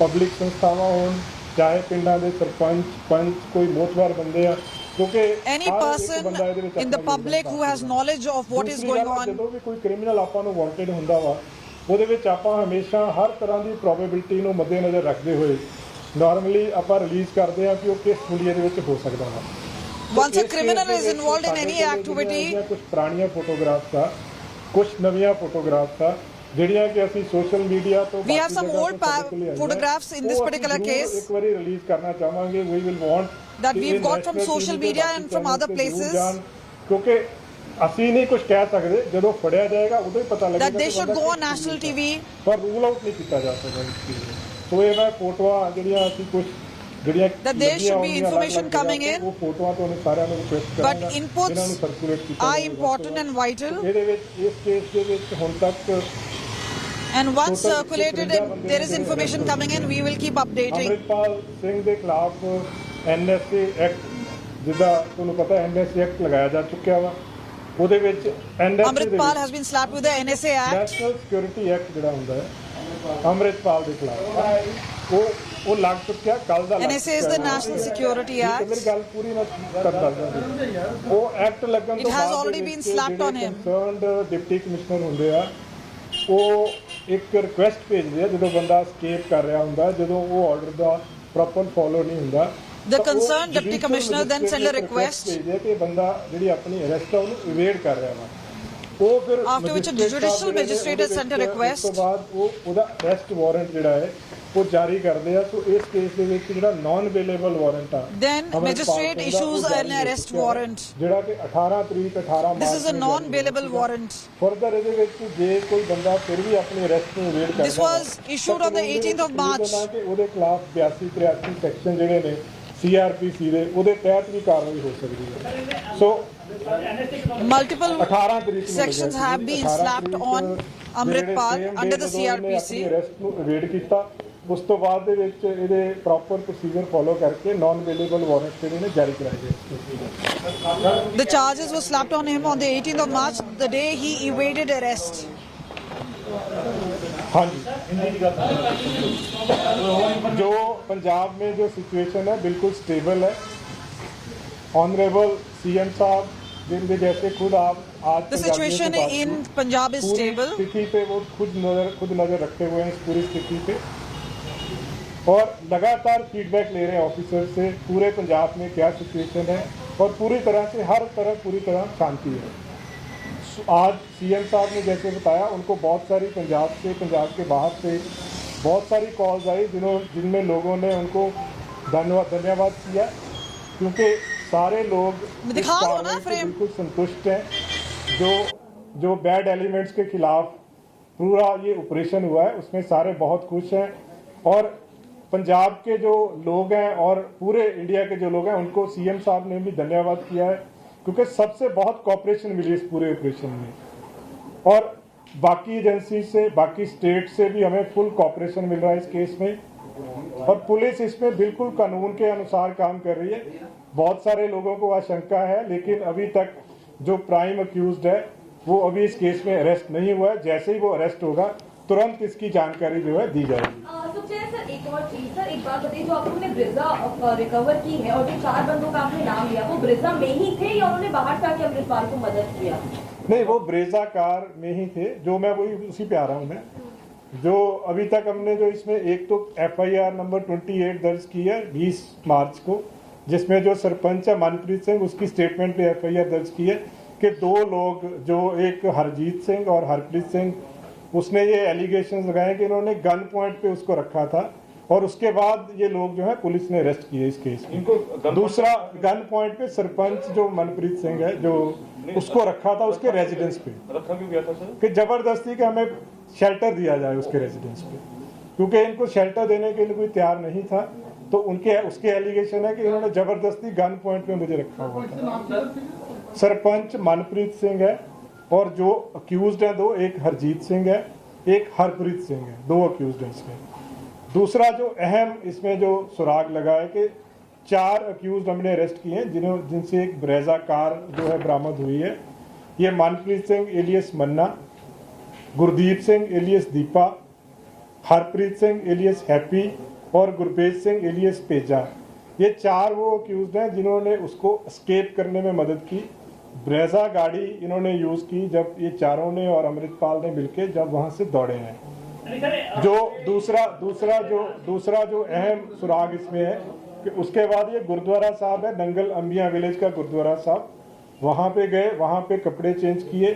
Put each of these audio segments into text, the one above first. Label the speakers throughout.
Speaker 1: Public संस्थावां होण चाहे पिंडां दे सरपंच पंच कोई मोतबार बंदे आ क्योंकि
Speaker 2: any person in the public who has knowledge of what is going on.
Speaker 1: ਜਦੋਂ ਵੀ ਕੋਈ ਕ੍ਰਿਮੀਨਲ ਆਪਾਂ ਨੂੰ ਵਾਂਟਡ ਹੁੰਦਾ ਵਾ ਉਹਦੇ ਵਿੱਚ ਆਪਾਂ ਹਮੇਸ਼ਾ ਹਰ ਤਰ੍ਹਾਂ ਦੀ ਪ੍ਰੋਬੇਬਿਲਿਟੀ ਨੂੰ ਮੱਦੇਨਜ਼ਰ ਰੱਖਦੇ ਹੋਏ ਨਾਰਮਲੀ ਆਪਾਂ ਰਿਲੀਜ਼ ਕਰਦੇ ਆ ਕਿ ਉਹ ਕਿਸ ਹੁਲੀਏ ਦੇ ਵਿੱਚ ਹੋ ਸਕਦਾ ਵਾ।
Speaker 2: Once a criminal is involved in any activity,
Speaker 1: ਕੁਝ ਪੁਰਾਣੀਆਂ ਫੋਟੋਗ੍ਰਾਫਸ ਆ ਕੁਝ ਨਵੀਆਂ ਫੋਟੋਗ੍ਰਾਫਸ ਆ ਜਿਹੜੀਆਂ ਕਿ ਅਸੀਂ ਸੋਸ਼ਲ ਮੀਡੀਆ ਤੋਂ
Speaker 2: we have some old photographs in this particular case
Speaker 1: ਇੱਕ ਵਾਰੀ ਰਿਲੀਜ਼ ਕਰਨਾ ਚਾਹਾਂਗੇ। we will want
Speaker 2: that we've got from social media and from other places,
Speaker 1: ਕਿਉਂਕਿ ਅਸੀਂ ਨਹੀਂ ਕੁਝ ਕਹਿ ਸਕਦੇ ਜਦੋਂ ਫੜਿਆ ਜਾਏਗਾ ਉਦੋਂ ਹੀ ਪਤਾ ਲੱਗੇਗਾ
Speaker 2: that they should go on national TV,
Speaker 1: per rule out ਨਹੀਂ ਕੀਤਾ ਜਾ ਸਕਦਾ ਇਸ ਚੀਜ਼ ਨੂੰ। ਸੋ ਇਹ ਮੈਂ ਫੋਟੋਆਂ ਜਿਹੜੀਆਂ ਅਸੀਂ ਕੁਝ
Speaker 2: that there should be information coming in,
Speaker 1: ਉਹ ਫੋਟੋਆਂ ਤੁਹਾਨੂੰ ਸਾਰਿਆਂ ਨੂੰ ਰਿਕੁਐਸਟ ਕਰਾਂਗਾ
Speaker 2: but inputs
Speaker 1: ਸਰਕੂਲੇਟ ਕੀਤਾ
Speaker 2: are important and vital,
Speaker 1: ਇਹਦੇ ਵਿੱਚ ਇਸ ਕੇਸ ਦੇ ਵਿੱਚ ਹੁਣ ਤੱਕ
Speaker 2: and once circulated and there is information coming in, we will keep updating.
Speaker 1: Amritpal Singh ਦੇ ਖਿਲਾਫ NSA ਐਕਟ ਜਿਹਦਾ ਤੁਹਾਨੂੰ ਪਤਾ NSA ਐਕਟ ਲਗਾਇਆ ਜਾ ਚੁੱਕਿਆ ਵਾ ਉਹਦੇ ਵਿੱਚ
Speaker 2: Amritpal has been slapped with the NSA Act,
Speaker 1: national security act ਜਿਹੜਾ ਹੁੰਦਾ ਹੈ ਅਮਰਿਤਪਾਲ ਦੇ ਖਿਲਾਫ ਉਹ ਲੱਗ ਚੁੱਕਿਆ ਕੱਲ ਦਾ
Speaker 2: NSA is the National Security Act.
Speaker 1: ਮੇਰੀ ਗੱਲ ਪੂਰੀ ਨਾ ਕਰਦਾ ਉਹ ਐਕਟ ਲੱਗਣ ਤੋਂ
Speaker 2: It has already been slapped on him.
Speaker 1: Concerned deputy commissioner ਹੁੰਦੇ ਆ ਉਹ ਇੱਕ ਰਿਕੁਐਸਟ ਭੇਜਦੇ ਆ ਜਦੋਂ ਬੰਦਾ ਸਕੇਪ ਕਰ ਰਿਹਾ ਹੁੰਦਾ ਜਦੋਂ ਉਹ ਆਰਡਰ ਦਾ ਪ੍ਰੋਪਰ ਫੋਲੋ ਨਹੀਂ ਹੁੰਦਾ।
Speaker 2: The concerned deputy commissioner then sent a request,
Speaker 1: ਭੇਜਦੇ ਕਿ ਬੰਦਾ ਜਿਹੜੀ ਆਪਣੀ ਅਰੈਸਟ ਆ ਉਹਨੂੰ ਇਵੇਡ ਕਰ ਰਿਹਾ ਵਾ ਉਹ ਫਿਰ
Speaker 2: after which a judicial magistrate has sent a request.
Speaker 1: ਉਸ ਤੋਂ ਬਾਅਦ ਉਹਦਾ ਅਰੈਸਟ ਵਾਰੰਟ ਜਿਹੜਾ ਹੈ ਉਹ ਜਾਰੀ ਕਰਦੇ ਆ। ਸੋ ਇਸ ਕੇਸ ਦੇ ਵਿੱਚ ਜਿਹੜਾ ਨਾਨ ਅਵੇਲੇਬਲ ਵਾਰੰਟ ਆ
Speaker 2: Then magistrate issues an arrest warrant.
Speaker 1: ਜਿਹੜਾ ਕਿ 18 ਤਰੀਕ 18 March
Speaker 2: This is a non-bailable warrant.
Speaker 1: Further ਇਹਦੇ ਵਿੱਚ ਜੇ ਕੋਈ ਬੰਦਾ ਫਿਰ ਵੀ ਆਪਣੀ ਅਰੈਸਟ ਨੂੰ ਇਵੇਡ ਕਰਦਾ
Speaker 2: This was issued on the 18th of March.
Speaker 1: ਕਿ ਉਹਦੇ ਖਿਲਾਫ 82 83 ਸੈਕਸ਼ਨ ਜਿਹੜੇ ਨੇ CRPC ਦੇ ਉਹਦੇ ਤਹਿਤ ਵੀ ਕਾਰਵਾਈ ਹੋ ਸਕਦੀ ਹੈ। ਸੋ
Speaker 2: Multiple sections have been slapped on Amritpal under the CRPC.
Speaker 1: Arrest ਨੂੰ ਇਵੇਡ ਕੀਤਾ ਉਸ ਤੋਂ ਬਾਅਦ ਦੇ ਵਿੱਚ ਇਹਦੇ ਪ੍ਰੋਪਰ ਪ੍ਰੋਸੀਜਰ ਫੋਲੋ ਕਰਕੇ ਨਾਨ ਅਵੇਲੇਬਲ ਵਾਰੰਟ ਜਿਹੜੇ ਨੇ ਜਾਰੀ ਕਰਾਏ ਗਏ।
Speaker 2: The charges were slapped on him on the 18th of March, the day he evaded arrest.
Speaker 1: हाँ जी जो पंजाब में जो सिचुएशन है बिल्कुल स्टेबल है। ऑनरेबल CM साहब जिनके जैसे खुद आप आज
Speaker 2: The situation in Punjab is stable.
Speaker 1: स्थिति पे वो खुद नजर रखे हुए हैं इस पूरी स्थिति पे और लगातार फीडबैक ले रहे हैं ऑफिसर से पूरे पंजाब में क्या सिचुएशन है और पूरी तरह से हर तरफ पूरी तरह शांति है। आज CM साहब ने जैसे बताया उनको बहुत सारी पंजाब के बाहर से बहुत सारी कॉल्स आई जिनमें लोगों ने उनको धन्यवाद किया क्योंकि सारे लोग बिल्कुल संतुष्ट हैं। जो बैड एलिमेंट्स के खिलाफ पूरा ये ऑपरेशन हुआ है उसमें सारे बहुत खुश हैं और पंजाब के जो लोग हैं और पूरे इंडिया के जो लोग हैं उनको CM साहब ने भी धन्यवाद किया है क्योंकि सबसे बहुत कोऑपरेशन मिली इस पूरे ऑपरेशन में और बाकी एजेंसी से बाकी स्टेट से भी हमें फुल कोऑपरेशन मिल रहा है इस केस में और पुलिस इसमें बिल्कुल कानून के अनुसार काम कर रही है। बहुत सारे लोगों को आशंका है लेकिन अभी तक जो प्राइम अक्यूज्ड है वो अभी इस केस में अरेस्ट नहीं हुआ है। जैसे ही वो अरेस्ट होगा तुरंत इसकी जानकारी जो है दी जाएगी।
Speaker 3: सर एक और चीज सर एक बात बताइए जो आपने ब्रिजा रिकवर की है और जो 4 बंदों का आपने नाम लिया वो ब्रिजा में ही थे या उन्होंने बाहर से आके अमृतपाल को मदद किया?
Speaker 1: नहीं वो ब्रेजा कार में ही थे जो मैं वही उसी पे आ रहा हूँ मैं जो अभी तक हमने जो इसमें एक तो FIR नंबर 28 दर्ज की है 20 मार्च को जिसमें जो सरपंच है मनप्रीत सिंह उसकी स्टेटमेंट पे FIR दर्ज की है कि 2 लोग जो एक हरजीत सिंह और हरप्रीत सिंह उसने ये एलिगेशंस लगाए कि इन्होंने गन पॉइंट पे उसको रखा था और उसके बाद ये लोग जो है पुलिस ने अरेस्ट किए इस केस में। दूसरा गन पॉइंट पे सरपंच जो मनप्रीत सिंह है जो उसको रखा था उसके रेजिडेंस पे
Speaker 4: रखा क्यों गया था सर?
Speaker 1: कि जबरदस्ती के हमें शेल्टर दिया जाए उसके रेजिडेंस पे क्योंकि इनको शेल्टर देने के लिए कोई तैयार नहीं था तो उसके एलिगेशन है कि इन्होंने जबरदस्ती गन पॉइंट पे मुझे रखा हुआ था। सरपंच मनप्रीत सिंह है और जो अक्यूज्ड हैं 2 एक हरजीत सिंह है एक हरप्रीत सिंह है 2 अक्यूज्ड हैं इसमें। दूसरा जो अहम इसमें जो सुराग लगा है कि 4 अक्यूज्ड हमने अरेस्ट किए हैं जिनसे एक ब्रेजा कार जो है बरामद हुई है। ये Manpreet Singh alias Manna, Gurdeep Singh alias Deepa, Harpreet Singh alias Happy और गुरबेज सिंह एलियस पेजा, ये 4 वो अक्यूज्ड हैं जिन्होंने उसको एस्केप करने में मदद की। ब्रेजा गाड़ी इन्होंने यूज़ की जब ये चारों ने और अमृतपाल ने मिलकर जब वहाँ से दौड़े हैं। जो दूसरा जो अहम सुराग इसमें है कि उसके बाद ये गुरुद्वारा साहब है, नंगल अंबिया विलेज का गुरुद्वारा साहब, वहाँ पे गए, वहाँ पे कपड़े चेंज किए,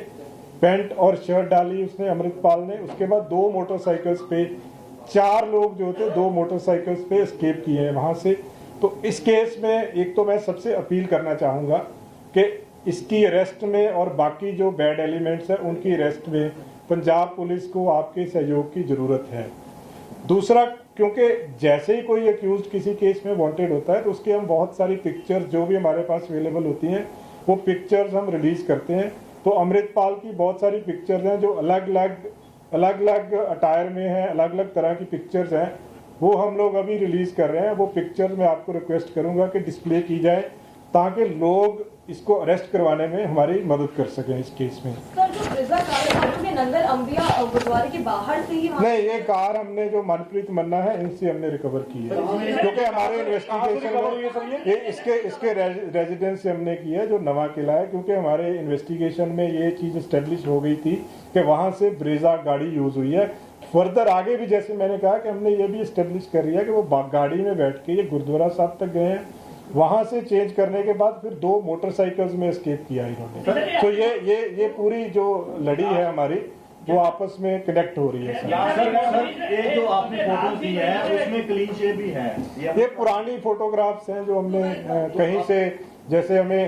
Speaker 1: पैंट और शर्ट डाली उसने अमृतपाल ने। उसके बाद 2 मोटरसाइकिल्स पे 4 लोग जो थे 2 मोटरसाइकिल्स पे एस्केप किए हैं वहाँ से। तो इस केस में एक तो मैं सबसे अपील करना चाहूँगा कि इसकी अरेस्ट में और बाकी जो बैड एलिमेंट्स हैं उनकी अरेस्ट में पंजाब पुलिस को आपके सहयोग की ज़रूरत है। दूसरा, क्योंकि जैसे ही कोई अक्यूज्ड किसी केस में वांटेड होता है तो उसकी हम बहुत सारी पिक्चर्स जो भी हमारे पास अवेलेबल होती हैं वो पिक्चर्स हम रिलीज़ करते हैं। तो अमृतपाल की बहुत सारी पिक्चर्स हैं जो अलग अलग अटायर में हैं, अलग अलग तरह की पिक्चर्स हैं, वो हम लोग अभी रिलीज़ कर रहे हैं। वो पिक्चर्स मैं आपको रिक्वेस्ट करूँगा कि डिस्प्ले की जाए ताकि लोग इसको अरेस्ट करवाने में हमारी मदद कर सकें इस केस में।
Speaker 3: सर, जो ब्रिजा कार है नंगल अंबिया गुरुद्वारे के बाहर से ही
Speaker 1: नहीं, ये कार हमने जो मनप्रीत मन्ना है इनसे हमने रिकवर की है, क्योंकि हमारे इन्वेस्टिगेशन में ये इसके रेजिडेंस से हमने की है जो नवा किला है, क्योंकि हमारे इन्वेस्टिगेशन में ये चीज़ इस्टेब्लिश हो गई थी कि वहाँ से ब्रेजा गाड़ी यूज़ हुई है। फर्दर आगे भी जैसे मैंने कहा कि हमने ये भी इस्टेब्लिश कर लिया कि वो गाड़ी में बैठ के ये गुरुद्वारा साहब तक गए हैं, वहाँ से चेंज करने के बाद फिर 2 मोटरसाइकिल्स में एस्केप किया इन्होंने। तो ये पूरी जो लड़ी है हमारी वो आपस में कनेक्ट हो रही है।
Speaker 4: सर, ये जो आपने फोटोज दी है उसमें क्लीन शेव भी है।
Speaker 1: ये पुरानी फोटोग्राफ्स हैं जो हमने कहीं से, जैसे हमें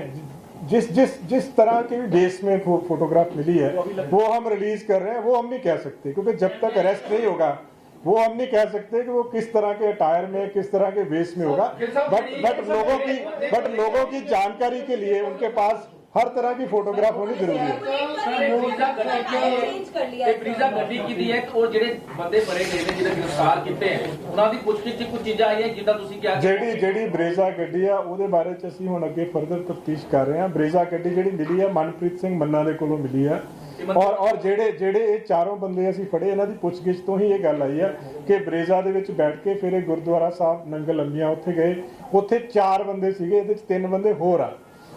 Speaker 1: जिस तरह के बेस में फोटोग्राफ मिली है वो हम रिलीज कर रहे हैं। वो हम नहीं कह सकते क्योंकि जब तक अरेस्ट नहीं होगा वो हम नहीं कह सकते कि वो किस तरह के अटायर में किस तरह के बेस में होगा। बट लोगों की जानकारी के लिए उनके पास हर तरह की फोटोग्राफ होनी जरूरी है।
Speaker 5: ब्रीजा गड्डी की दी है और ਜਿਹੜੇ ਬੰਦੇ ਫੜੇ ਗਏ ਨੇ ਜਿਹੜੇ ਗ੍ਰਿਫਤਾਰ ਕੀਤੇ हैं ਉਹਨਾਂ ਦੀ ਪੁੱਛਗਿੱਛ 'ਚ ਕੁਝ ਚੀਜ਼ਾਂ ਆਈਆਂ ਜਿੱਦਾਂ ਤੁਸੀਂ ਕਿਹਾ
Speaker 1: ਜਿਹੜੀ ਬਰੇਜ਼ਾ ਗੱਡੀ ਆ ਉਹਦੇ ਬਾਰੇ 'ਚ ਅਸੀਂ ਹੁਣ ਅੱਗੇ ਫਰਦਰ ਤਫਤੀਸ਼ ਕਰ ਰਹੇ ਹਾਂ। ਬਰੇਜ਼ਾ ਗੱਡੀ ਜਿਹੜੀ ਮਿਲੀ ਆ ਮਨਪ੍ਰੀਤ ਸਿੰਘ ਮੰਨਾ ਦੇ ਕੋਲੋਂ ਮਿਲੀ ਆ ਔਰ ਜਿਹੜੇ ਇਹ ਚਾਰੋਂ ਬੰਦੇ ਅਸੀਂ ਫੜੇ ਇਹਨਾਂ ਦੀ ਪੁੱਛਗਿੱਛ ਤੋਂ ਹੀ ਇਹ ਗੱਲ ਆਈ ਆ ਕਿ ਬਰੇਜ਼ਾ ਦੇ ਵਿੱਚ ਬੈਠ ਕੇ ਫਿਰ ਇਹ ਗੁਰਦੁਆਰਾ ਸਾਹਿਬ ਨੰਗਲ ਅੰਬੀਆਂ ਉੱਥੇ ਗਏ। ਉੱਥੇ 4 ਬੰਦੇ ਸੀਗੇ, ਇਹਦੇ 'ਚ 3 ਬੰਦੇ ਹੋਰ ਆ।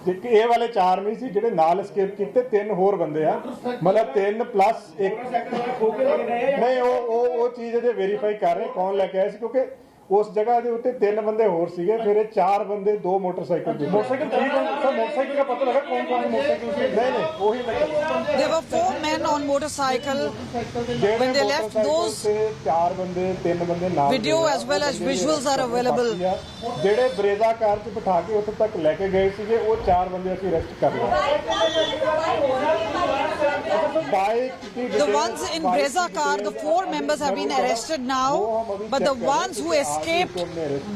Speaker 1: ਇਹ ਵਾਲੇ 4 ਨਹੀਂ ਸੀ ਜਿਹੜੇ ਨਾਲ escape ਕੀਤੇ, 3 ਹੋਰ ਬੰਦੇ ਆ, ਮਤਲਬ 3 + 1 ਨਹੀਂ। ਉਹ ਚੀਜ਼ ਅਜੇ ਵੈਰੀਫਾਈ ਕਰ ਰਹੇ ਕੌਣ ਲੈ ਕੇ ਆਇਆ ਸੀ, ਕਿਉਂਕਿ उस जगह के उत्ते 3 बंदे होर सीगे, फिर 4 बंदे 2 मोटरसाइकिल सर मोटरसाइकिल का पता लगा कौन कौन मोटरसाइकिल नहीं वही लगा।
Speaker 2: There were 4 men on motorcycle when they left. Those
Speaker 1: 4 बंदे 3 बंदे नाल
Speaker 2: video as well as visuals are available.
Speaker 1: जेड़े ब्रेजा कार च बिठा के उत्थे तक लेके गए सीगे वो 4 बंदे असीं अरेस्ट कर लिया।
Speaker 2: The ones in Breza car, the 4 members have been arrested now, but the ones who escaped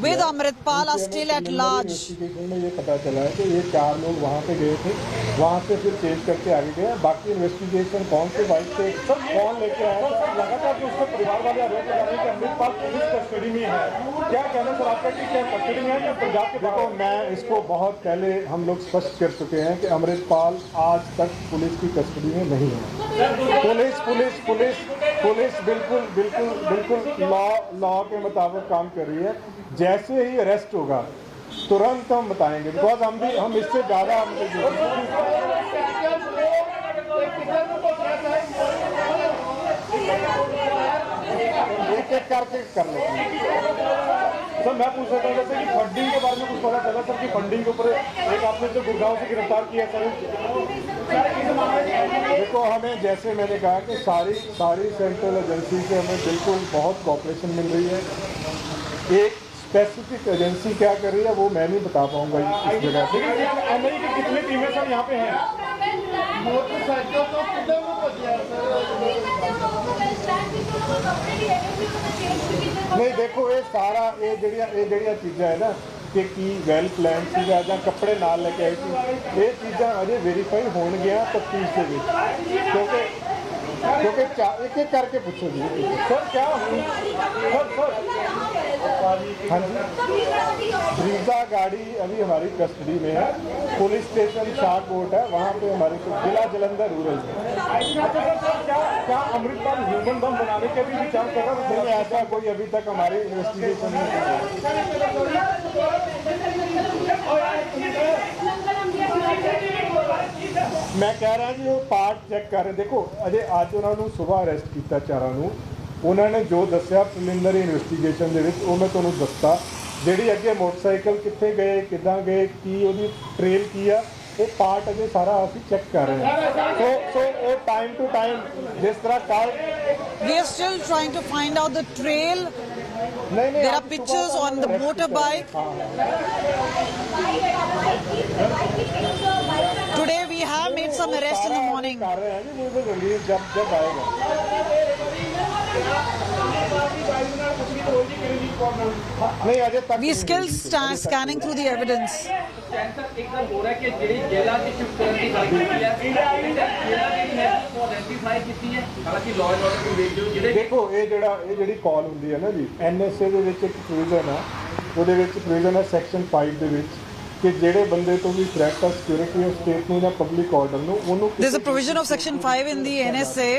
Speaker 2: with Amritpal are still at large.
Speaker 1: ये पता चला है कि ये 4 लोग वहाँ पे गए थे, वहाँ से फिर चेंज करके आगे गए। बाकी इन्वेस्टिगेशन कौन से बाइक से कौन लेके आया था, लगातार कि उसके परिवार वाले आरोप लगा रहे हैं कि अमृतपाल पुलिस कस्टडी में है। क्या कहना सर आपका कि क्या कस्टडी में है या पंजाब के? देखो, मैं इसको बहुत पहले हम लोग स्पष्ट कर चुके हैं कि अमृतपाल आज तक पुलिस की कस्टडी में नहीं है। पुलिस बिल्कुल लॉ के मुताबिक काम कर रही है। जैसे ही अरेस्ट होगा तुरंत हम बताएंगे, बिकॉज हम इससे ज़्यादा एक करके कर लेते हैं। सर मैं पूछ सकता हूँ जैसे कि फंडिंग के बारे में कुछ पता चला सर कि फंडिंग के ऊपर एक आपने जो गुड़गांव से गिरफ्तार किया सर, देखो हमें जैसे मैंने कहा कि सारी सेंट्रल एजेंसी से हमें बिल्कुल बहुत कोऑपरेशन मिल रही है। एक स्पेसिफिक एजेंसी क्या कर रही है वो मैं नहीं बता पाऊंगा इस जगह पे। कितनी टीमें सर यहाँ पे हैं? नहीं देखो ये सारा ये जड़िया चीज़ा है ना कि वैल प्लान सीगा जां कपड़े नाल लेके आए सी, ये चीज़ां अजे वेरीफाई होण गया तफ्तीश दे विच, क्योंकि एक एक करके पूछो जी सर क्या सर हाँ जी, ब्रीजा गाड़ी अभी हमारी कस्टडी में है। पुलिस स्टेशन शाहकोट है, वहाँ पे हमारे जिला जलंधर रूरल है। क्या अमृतपाल ह्यूमन बम बनाने के भी विचार कर रहा है? ऐसा कोई अभी तक हमारे इन्वेस्टिगेशन में नहीं है। मैं कह रहा जी वो पार्ट चेक कर रहे। देखो अजे अज उन्होंने सुबह अरेस्ट किया चारां नूं, उन्होंने जो दस्सिया प्रिलिमिनरी इन्वेस्टिगेशन दे विच वो मैं तुहानूं दस्ता, जिहड़ी अगे मोटरसाइकिल कित्थे गए, किदां गए, की उहदी ट्रेल की आ, वो पार्ट अजे सारा असीं चेक कर रहे हैं। सो वो टाइम टू टाइम जिस तरह कल
Speaker 2: We are still trying to find out the trail. There are pictures on the motorbike. Today we have made some arrests in the morning.
Speaker 1: कर रहे हैं जी, वो रिलीज जब आएगा। नहीं अजे तक
Speaker 2: We still scanning through the evidence.
Speaker 5: एकदम हो रहा है कि ਜਿਹੜੀ ਜੇਲ੍ਹਾਂ ਦੀ ਸ਼ਿਫਟ ਕਰਨ ਦੀ ਗੱਲ ਕੀਤੀ ਹੈ, ਜੇਲ੍ਹਾਂ ਜਿਹੜੀ ਹੈ ਉਹ ਆਇਡੈਂਟੀਫਾਈ ਕੀਤੀ ਹੈ। ਹਾਲਾਂਕਿ ਲਾਅ ਐਂਡ ਆਰਡਰ ਨੂੰ ਵੇਖਦੇ ਹੋ ਜਿਹੜੇ
Speaker 1: ਦੇਖੋ ਇਹ ਜਿਹੜੀ ਕਾਲ ਹੁੰਦੀ ਹੈ ਨਾ ਜੀ, ਐਨਐਸਏ ਦੇ ਵਿੱਚ ਇੱਕ ਪ੍ਰੋਵੀਜ਼ਨ ਆ, ਉਹਦੇ ਵਿੱਚ ਪ੍ਰੋਵੀਜ਼ਨ ਹੈ ਸੈਕਸ਼ਨ 5 ਦੇ ਵਿੱਚ ਕਿ ਜਿਹੜੇ ਬੰਦੇ ਤੋਂ ਵੀ ਥ੍ਰੈਟ ਆ ਸਿਕਿਉਰਿਟੀ ਆਫ ਸਟੇਟ ਨੂੰ ਜਾਂ ਪਬਲਿਕ ਆਰਡਰ ਨੂੰ ਉਹਨੂੰ
Speaker 2: There's a provision of section 5 in the NSA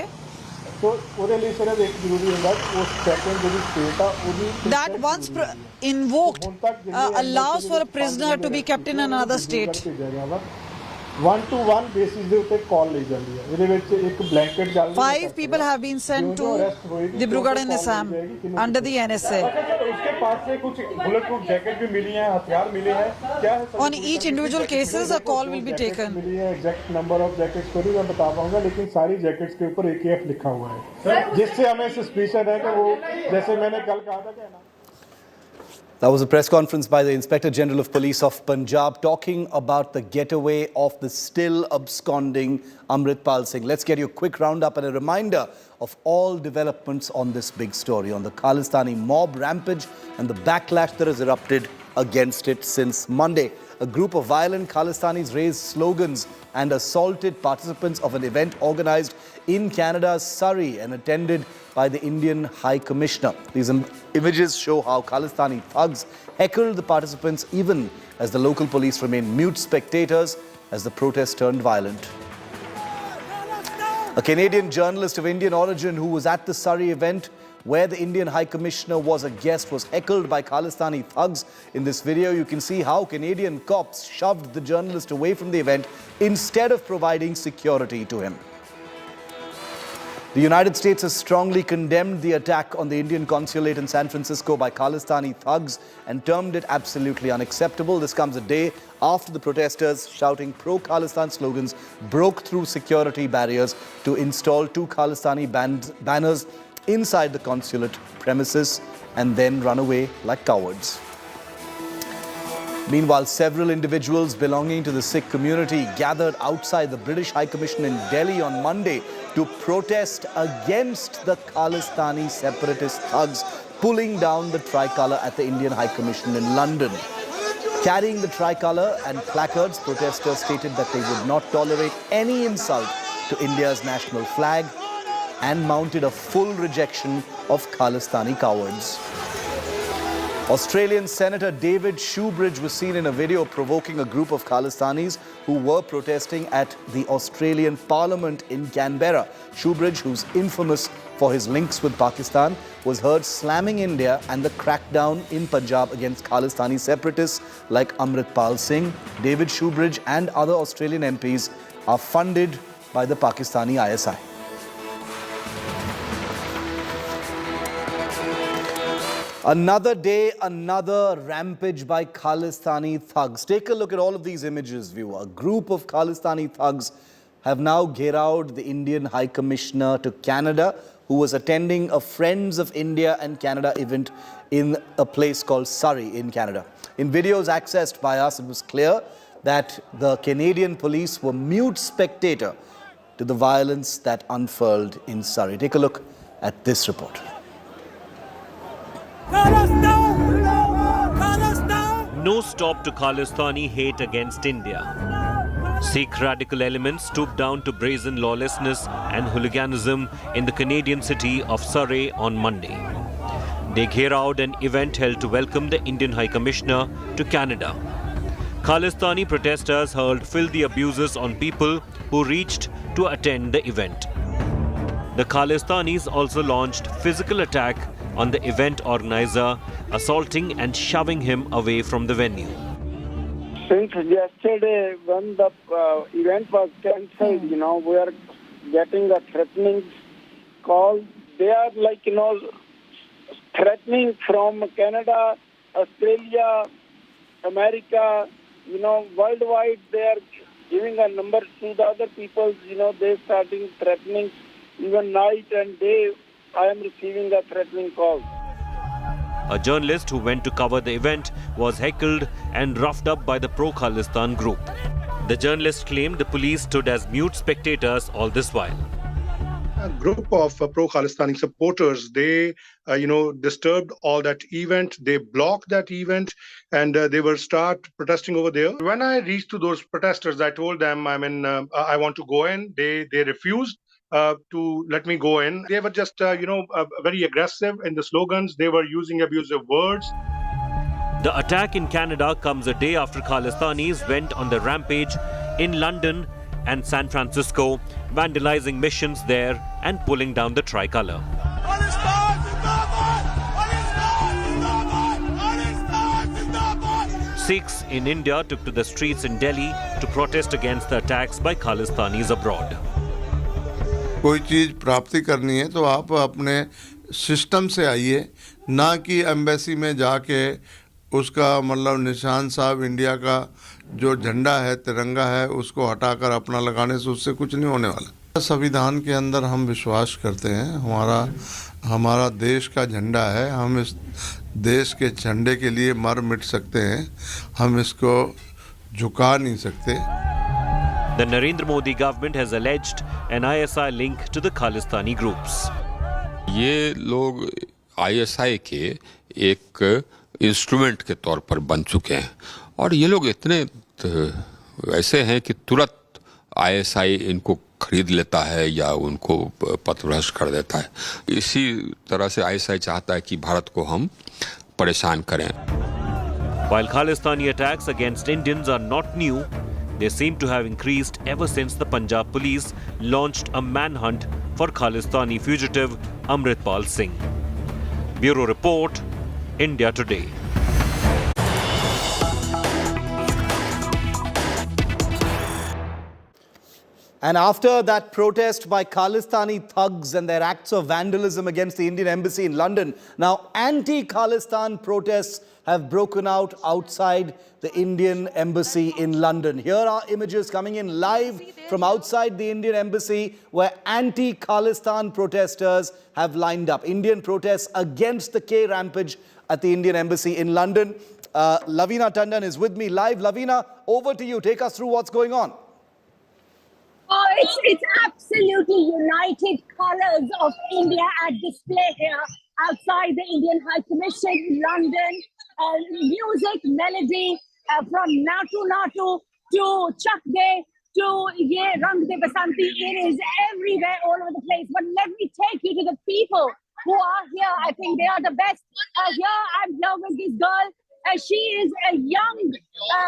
Speaker 1: तो ਉਹਦੇ ਲਈ ਸਿਰਫ ਇੱਕ ਜ਼ਰੂਰੀ ਹੁੰਦਾ ਉਸ ਸੈਕੰਡ ਜਿਹੜੀ ਸਟੇਟ ਆ ਉਹਦੀ
Speaker 2: that once invoked allows for a prisoner to be kept in another state.
Speaker 1: 1-to-1 basis ਦੇ ਉੱਤੇ ਕਾਲ ਲਈ ਜਾਂਦੀ ਹੈ। ਇਹਦੇ ਵਿੱਚ ਇੱਕ ਬਲੈਂਕਟ ਚੱਲ ਰਿਹਾ है।
Speaker 2: 5 people have been sent to Dibrugarh and Assam under the NSA.
Speaker 1: उसके पास से कुछ बुलेट प्रूफ जैकेट भी मिली है, हथियार मिले हैं, क्या है
Speaker 2: On each individual cases, a call will be taken.
Speaker 1: मिली है। एग्जैक्ट नंबर ऑफ जैकेट्स को नहीं मैं बता पाऊंगा, लेकिन सारी जैकेट्स के ऊपर AKF लिखा हुआ है, जिससे हमें सस्पिशन है कि वो जैसे मैंने कल कहा था कि
Speaker 6: That was a press conference by the Inspector General of Police of Punjab talking about the getaway of the still absconding Amritpal Singh. Let's get you a quick roundup and a reminder of all developments on this big story, on the Khalistani mob rampage and the backlash that has erupted against it since Monday. A group of violent Khalistanis raised slogans and assaulted participants of an event organized in Canada's Surrey and attended by the Indian High Commissioner. These images show how Khalistani thugs heckled the participants even as the local police remained mute spectators as the protest turned violent. A Canadian journalist of Indian origin who was at the Surrey event where the Indian High Commissioner was a guest was heckled by Khalistani thugs. In this video, you can see how Canadian cops shoved the journalist away from the event instead of providing security to him. The United States has strongly condemned the attack on the Indian consulate in San Francisco by Khalistani thugs and termed it absolutely unacceptable. This comes a day after the protesters shouting pro-Khalistan slogans broke through security barriers to install 2 Khalistani banners inside the consulate premises and then run away like cowards. Meanwhile, several individuals belonging to the Sikh community gathered outside the British High Commission in Delhi on Monday to protest against the Khalistani separatist thugs pulling down the tricolour at the Indian High Commission in London. Carrying the tricolour and placards, protesters stated that they would not tolerate any insult to India's national flag and mounted a full rejection of Khalistani cowards. Australian Senator David Shoebridge was seen in a video provoking a group of Khalistanis who were protesting at the Australian Parliament in Canberra. Shoebridge, who's infamous for his links with Pakistan, was heard slamming India and the crackdown in Punjab against Khalistani separatists like Amritpal Singh. David Shoebridge and other Australian MPs are funded by the Pakistani ISI. Another day, another rampage by Khalistani thugs. Take a look at all of these images, viewer. A group of Khalistani thugs have now gheraoed the Indian High Commissioner to Canada, who was attending a Friends of India and Canada event in a place called Surrey in Canada. In videos accessed by us, it was clear that the Canadian police were mute spectator to the violence that unfurled in Surrey. Take a look at this report.
Speaker 7: No stop to Khalistani hate against India. Sikh radical elements stooped down to brazen lawlessness and hooliganism in the Canadian city of Surrey on Monday. They gherawed an event held to welcome the Indian High Commissioner to Canada. Khalistani protesters hurled filthy abuses on people who reached to attend the event. The Khalistanis also launched physical attack on the event organizer, assaulting and shoving him away from the venue.
Speaker 8: Since yesterday, when the event was cancelled, we are getting a threatening call. They are threatening from Canada, Australia, America, worldwide. They are giving a number to the other people. They starting threatening even night and day. I am receiving a threatening call.
Speaker 7: A journalist who went to cover the event was heckled and roughed up by the pro-Khalistan group. The journalist claimed the police stood as mute spectators all this while.
Speaker 9: A group of pro-Khalistani supporters, they, disturbed all that event. They blocked that event, and they were start protesting over there. When I reached to those protesters, I told them, I want to go in. They refused to let me go in. They were just, very aggressive in the slogans. They were using abusive words.
Speaker 7: The attack in Canada comes a day after Khalistanis went on the rampage in London and San Francisco, vandalizing missions there and pulling down the tricolour. Sikhs in India took to the streets in Delhi to protest against the attacks by Khalistanis abroad.
Speaker 10: कोई चीज़ प्राप्ति करनी है तो आप अपने system से आइए, ना कि एम्बेसी में जाके उसका निशान साहब इंडिया का जो झंडा है, तिरंगा है, उसको हटाकर अपना लगाने से उससे कुछ नहीं होने वाला। संविधान के अंदर हम विश्वास करते हैं, हमारा देश का झंडा है, हम इस देश के झंडे के लिए मर मिट सकते हैं, हम इसको झुका नहीं सकते।
Speaker 7: The Narendra Modi government has alleged an ISI link to the Khalistani groups.
Speaker 11: ये लोग ISI के एक इंस्ट्रूमेंट के तौर पर बन चुके हैं और ये लोग इतने ऐसे हैं कि तुरंत ISI इनको खरीद लेता है या उनको पथभ्रष्ट कर देता है। इसी तरह से ISI चाहता है कि भारत को हम परेशान करें।
Speaker 7: While Khalistani attacks against Indians are not new, they seem to have increased ever since the Punjab police launched a manhunt for Khalistani fugitive Amritpal Singh. Bureau Report, India Today.
Speaker 6: And after that protest by Khalistani thugs and their acts of vandalism against the Indian embassy in London, now anti-Khalistan protests have broken out outside the Indian embassy in London. Here are images coming in live from outside the Indian embassy where anti-Khalistan protesters have lined up. Indian protests against the K rampage at the Indian embassy in London. Lavina Tandon is with me live. Lavina, over to you. Take us through what's going on.
Speaker 12: Oh, it's absolutely united colors of India at display here outside the Indian High Commission in London. Music, melody from Natu Natu to Chak De to Ye Rang De Basanti. It is everywhere, all over the place. But let me take you to the people who are here. I think they are the best. I'm here with this girl. She is a young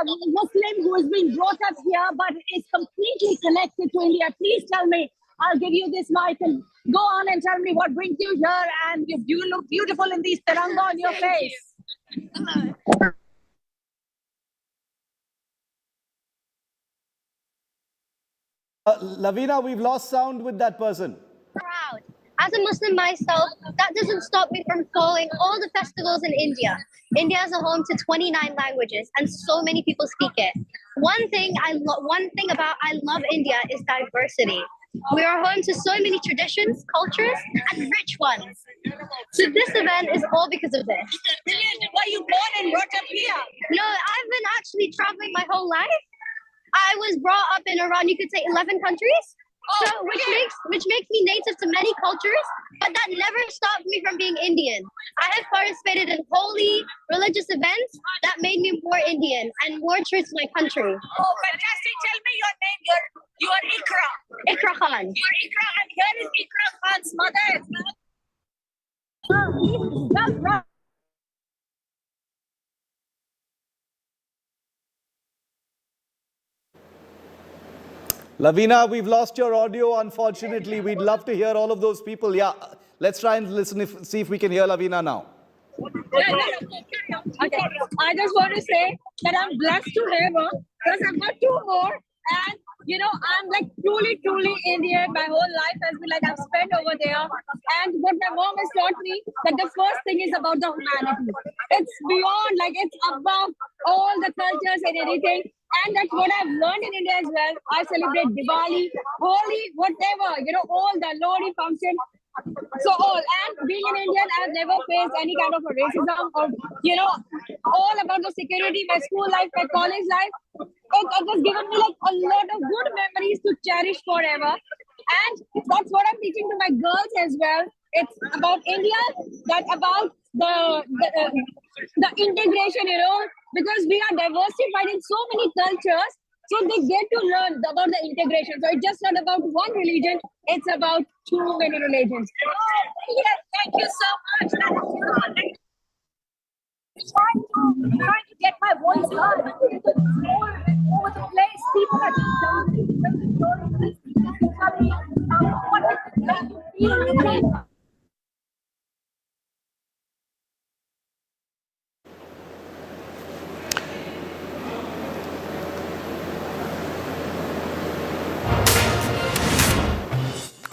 Speaker 12: Muslim who has been brought up here but is completely connected to India. Please tell me, I'll give you this mic and go on and tell me what brings you here, and you look beautiful in these tiranga on your face.
Speaker 6: Lavina, we've lost sound with that person.
Speaker 13: Proud. As a Muslim myself, that doesn't stop me from following all the festivals in India. India is a home to 29 languages, and so many people speak it. One thing I love India is diversity. We are home to so many traditions, cultures, and rich ones. So this event is all because of this.
Speaker 12: Were you born and brought up here?
Speaker 13: No, I've been actually traveling my whole life. I was brought up in around, you could say, 11 countries. So, which makes me native to many cultures, but that never stopped me from being Indian. I have participated in holy, religious events that made me more Indian and more true to my country.
Speaker 12: Oh, fantastic. Tell me your name. You are Ikra.
Speaker 13: Ikra Khan.
Speaker 12: You're Ikra, and here is Ikra Khan's mother.
Speaker 6: Lavina, we've lost your audio, unfortunately. We'd love to hear all of those people. Yeah, let's try and listen, see if we can hear Lavina now.
Speaker 12: Okay. I just want to say that I'm blessed to have her because I've got two more. And, you know, I'm like truly Indian. My whole life has been like I've spent over there. And what my mom has taught me that the first thing is about the humanity. It's beyond, like it's above all the cultures and anything. And that's what I've learned in India as well. I celebrate Diwali, Holi, whatever, you know, all the Lodi function. So all, and being an Indian, I've never faced any kind of a racism or, you know, all about the security, my school life, my college life. It has given me like a lot of good memories to cherish forever. And that's what I'm teaching to my girls as well. It's about India, that about the integration, you know, because we are diversified in so many cultures. So they get to learn about the integration. So it's just not about one religion, it's about too many religions. Yes, thank you so much. Trying to get my voice heard. All over the place, people are just telling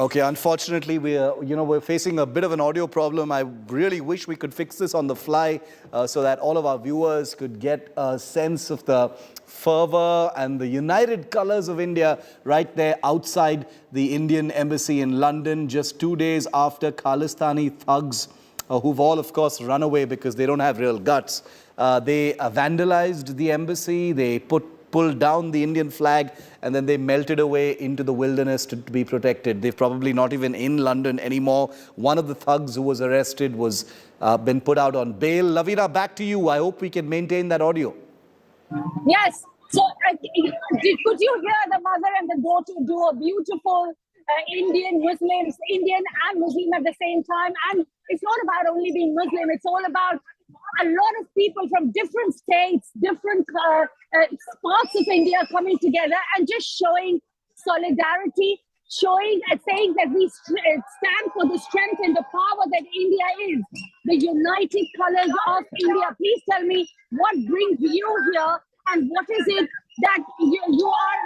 Speaker 6: Okay, unfortunately, we're facing a bit of an audio problem. I really wish we could fix this on the fly so that all of our viewers could get a sense of the fervor and the united colors of India right there outside the Indian embassy in London, just 2 days after Khalistani thugs, who've all, of course, run away because they don't have real guts. They vandalized the embassy, they pulled down the Indian flag, and then they melted away into the wilderness to be protected. They're probably not even in London anymore. One of the thugs who was arrested was been put out on bail. Lavina, back to you. I hope we can maintain that audio.
Speaker 12: Yes. So could you hear the mother and the daughter do a beautiful Indian and Muslim at the same time? And it's not about only being Muslim. It's all about a lot of people from different states, different parts of India coming together and just showing solidarity, showing and saying that we stand for the strength and the power that India is, the united colors of India. Please tell me what brings you here and what is it that you are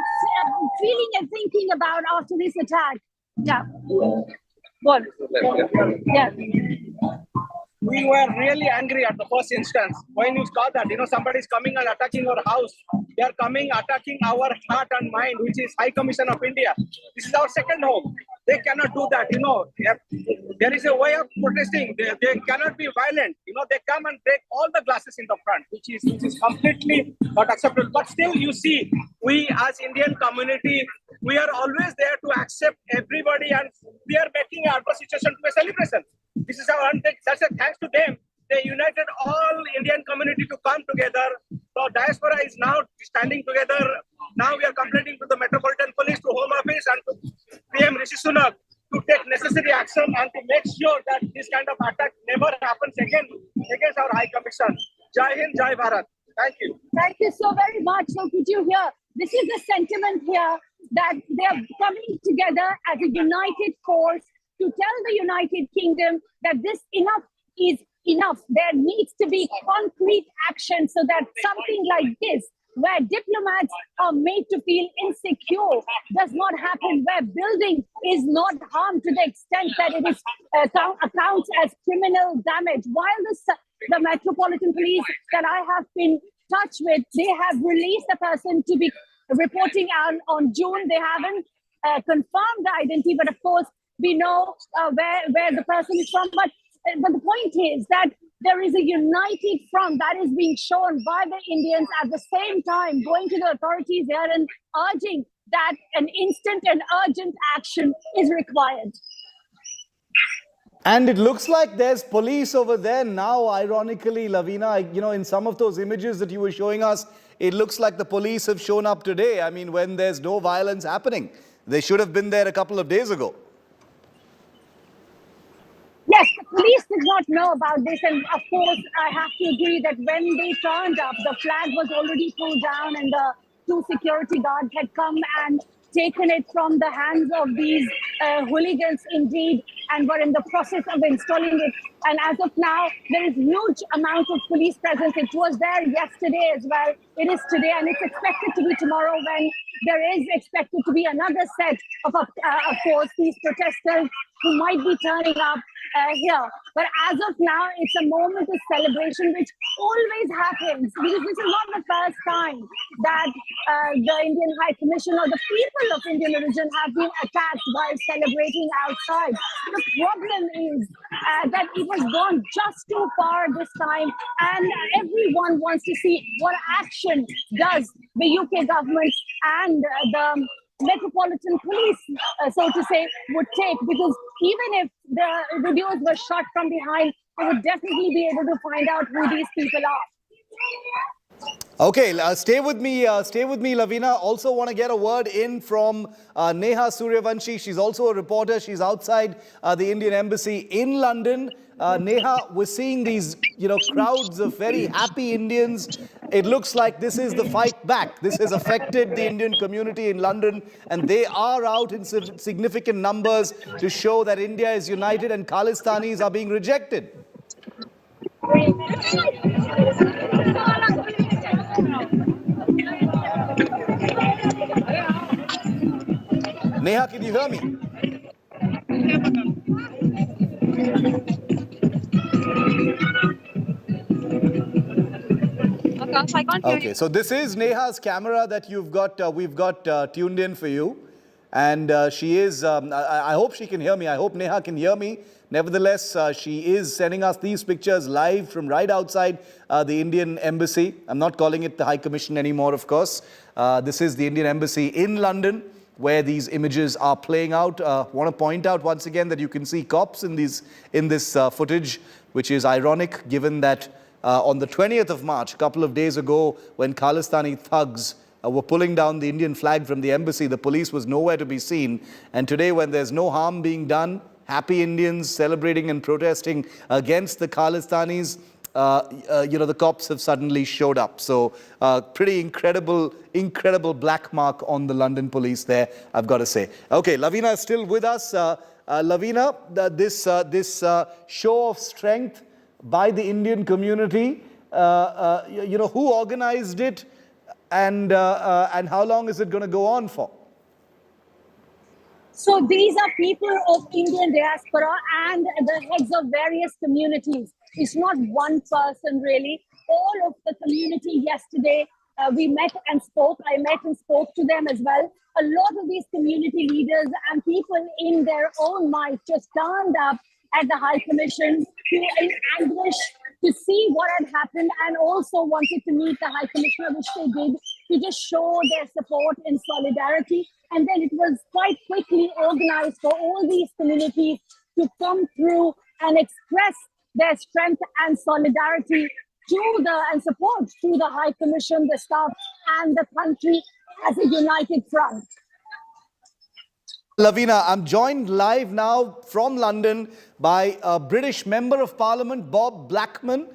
Speaker 12: feeling and thinking about after this attack? Yeah. What? Yeah.
Speaker 5: We were really angry at the first instance when you saw that, somebody is coming and attacking our house. They are coming, attacking our heart and mind, which is High Commission of India. This is our second home. They cannot do that, There is a way of protesting. They cannot be violent. They come and break all the glasses in the front, which is completely not acceptable. But still, you see, we as Indian community, we are always there to accept everybody, and we are making our situation to a celebration. This is our that's a thanks to them. They united all Indian community to come together. So diaspora is now standing together. Now we are complaining to the Metropolitan Police, to Home Office, and to PM Rishi Sunak to take necessary action and to make sure that this kind of attack never happens again against our High Commission. Jai Hind, Jai Bharat. Thank you.
Speaker 12: Thank you so very much. So could you hear? This is the sentiment here that they are coming together as a united force to tell the United Kingdom that this enough is enough. There needs to be concrete action so that something like this, where diplomats are made to feel insecure, does not happen, where building is not harmed to the extent that it is accounts as criminal damage. While the Metropolitan Police that I have been in touch with, they have released a person to be reporting on June. They haven't confirmed the identity, but of course, we know where the person is from. But the point is that there is a united front that is being shown by the Indians at the same time going to the authorities there and urging that an instant and urgent action is required.
Speaker 6: And it looks like there's police over there now, ironically, Lavina. In some of those images that you were showing us, it looks like the police have shown up today. I mean, when there's no violence happening. They should have been there a couple of days ago.
Speaker 12: Yes, the police did not know about this, and of course, I have to agree that when they turned up, the flag was already pulled down, and the two security guards had come and taken it from the hands of these hooligans indeed, and were in the process of installing it. And as of now, there is huge amount of police presence. It was there yesterday as well. It is today, and it's expected to be tomorrow, when there is expected to be another set of course, these protesters who might be turning up here. But as of now, it's a moment of celebration, which always happens, because this is not the first time that the Indian High Commission or the people of Indian origin have been attacked while celebrating outside. The problem is that it has gone just too far this time, and everyone wants to see what action does the UK government and the Metropolitan Police, so to say, would take, because even if the videos were shot from behind, they would definitely be able to find out who these people are.
Speaker 6: Okay, stay with me, Lavina. Also want to get a word in from Neha Suryavanshi. She's also a reporter. She's outside the Indian Embassy in London. Neha, we're seeing these, crowds of very happy Indians. It looks like this is the fight back. This has affected the Indian community in London, and they are out in significant numbers to show that India is united and Khalistanis are being rejected. Neha, can you hear me? Okay, so this is Neha's camera that we've got tuned in for you, and she is. I hope she can hear me. I hope Neha can hear me. Nevertheless, she is sending us these pictures live from right outside the Indian Embassy. I'm not calling it the High Commission anymore, of course. This is the Indian Embassy in London, where these images are playing out. Want to point out once again that you can see cops in this footage, which is ironic given that on the 20th of March, a couple of days ago, when Khalistani thugs were pulling down the Indian flag from the embassy, the police was nowhere to be seen. And today, when there's no harm being done, happy Indians celebrating and protesting against the Khalistanis, the cops have suddenly showed up. So pretty incredible black mark on the London police there, I've got to say. Okay, Lavina is still with us. Lavina, this show of strength by the Indian community, who organized it, and how long is it going to go on for?
Speaker 12: So these are people of Indian diaspora and the heads of various communities. It's not one person really. All of the community yesterday, we met and spoke. I met and spoke to them as well. A lot of these community leaders and people in their own might just turned up at the High Commission in anguish to see what had happened, and also wanted to meet the High Commissioner, which they did, to just show their support and solidarity. And then it was quite quickly organized for all these communities to come through and express their strength and solidarity and support to the High Commission, the staff, and the country as a united front.
Speaker 6: Lavina, I'm joined live now from London by a British Member of Parliament, Bob Blackman,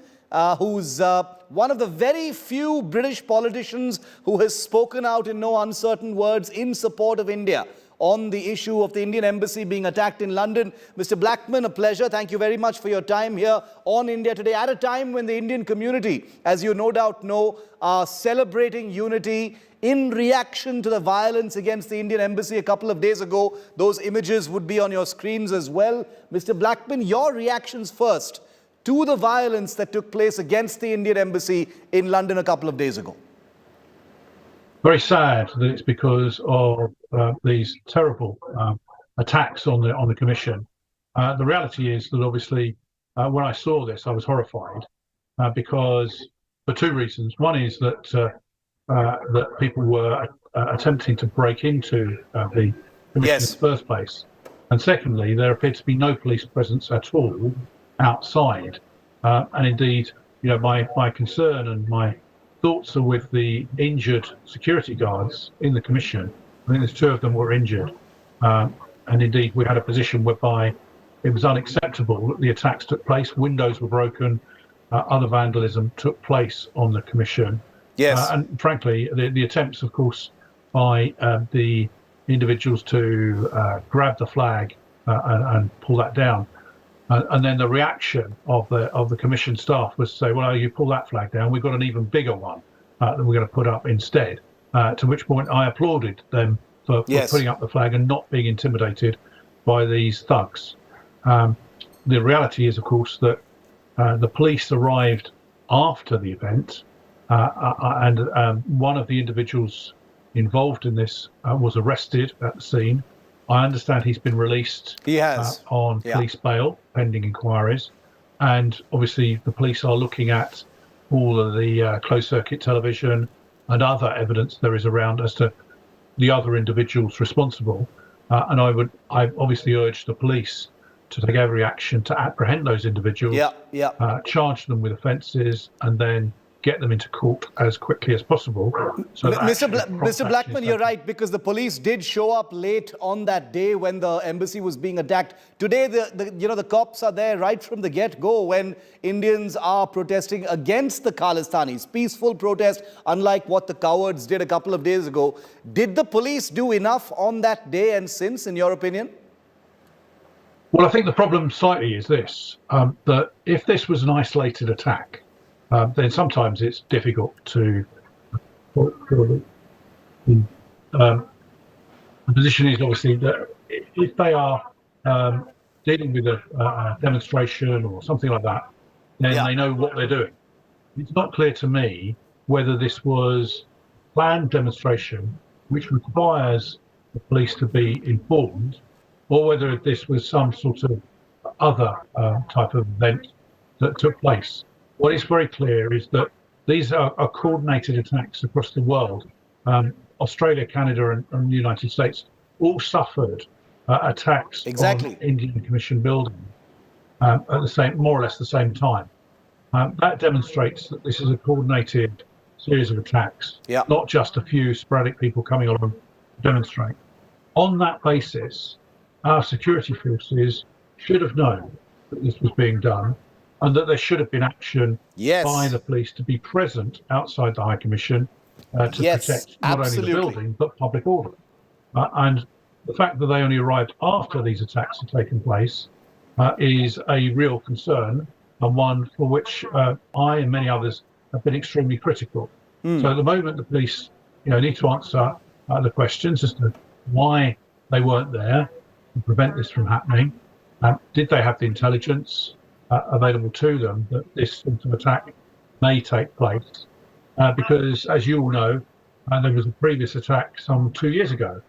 Speaker 6: who's one of the very few British politicians who has spoken out in no uncertain words in support of India on the issue of the Indian Embassy being attacked in London. Mr. Blackman, a pleasure. Thank you very much for your time here on India Today, at a time when the Indian community, as you no doubt know, are celebrating unity in reaction to the violence against the Indian Embassy a couple of days ago. Those images would be on your screens as well. Mr. Blackman, your reactions first to the violence that took place against the Indian Embassy in London a couple of days ago.
Speaker 14: Very sad that it's because of these terrible attacks on the Commission. The reality is that obviously when I saw this, I was horrified because for two reasons. One is that people were attempting to break into the Commission in the first place. And secondly, there appeared to be no police presence at all outside. And indeed, my concern and my thoughts are with the injured security guards in the Commission. I think there's two of them were injured. And indeed, we had a position whereby it was unacceptable that the attacks took place. Windows were broken, other vandalism took place on the commission.
Speaker 6: Yes.
Speaker 14: And frankly, the attempts, of course, by the individuals to grab the flag and pull that down, and then the reaction of the commission staff was to say, well, you pull that flag down, we've got an even bigger one that we're going to put up instead. To which point I applauded them for putting up the flag and not being intimidated by these thugs. The reality is, of course, that the police arrived after the event, and one of the individuals involved in this was arrested at the scene. I understand he's been released.
Speaker 6: He has.
Speaker 14: On police bail, pending inquiries. And obviously the police are looking at all of the closed-circuit television and other evidence there is around as to the other individuals responsible. And I obviously urge the police to take every action to apprehend those individuals, charge them with offences, and then get them into court as quickly as possible. So
Speaker 6: Mr. Blackman, you're right, because the police did show up late on that day when the embassy was being attacked. Today, the cops are there right from the get-go when Indians are protesting against the Khalistanis. Peaceful protest, unlike what the cowards did a couple of days ago. Did the police do enough on that day and since, in your opinion?
Speaker 14: Well, I think the problem slightly is this, that if this was an isolated attack, then sometimes it's difficult to. The position is obviously that if they are dealing with a demonstration or something like that, then they know what they're doing. It's not clear to me whether this was a planned demonstration, which requires the police to be informed, or whether this was some sort of other type of event that took place. What is very clear is that these are coordinated attacks across the world. Australia, Canada, and the United States all suffered attacks on Indian Commission buildings at the same, more or less, the same time. That demonstrates that this is a coordinated series of attacks, not just a few sporadic people coming along to demonstrate. On that basis, our security forces should have known that this was being done, and that there should have been action by the police to be present outside the High Commission to protect not only the building, but public order. And the fact that they only arrived after these attacks had taken place is a real concern, and one for which I and many others have been extremely critical. So at the moment, the police need to answer the questions as to why they weren't there to prevent this from happening. Did they have the intelligence available to them that this sort of attack may take place? Because, as you all know, there was a previous attack some 2 years ago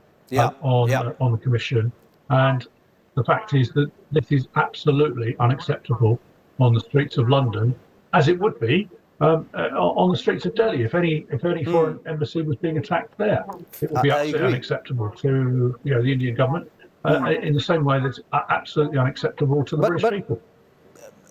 Speaker 14: on the Commission, and the fact is that this is absolutely unacceptable on the streets of London, as it would be on the streets of Delhi if any foreign embassy was being attacked there. It would be absolutely unacceptable to the Indian government, in the same way that's absolutely unacceptable to the British people.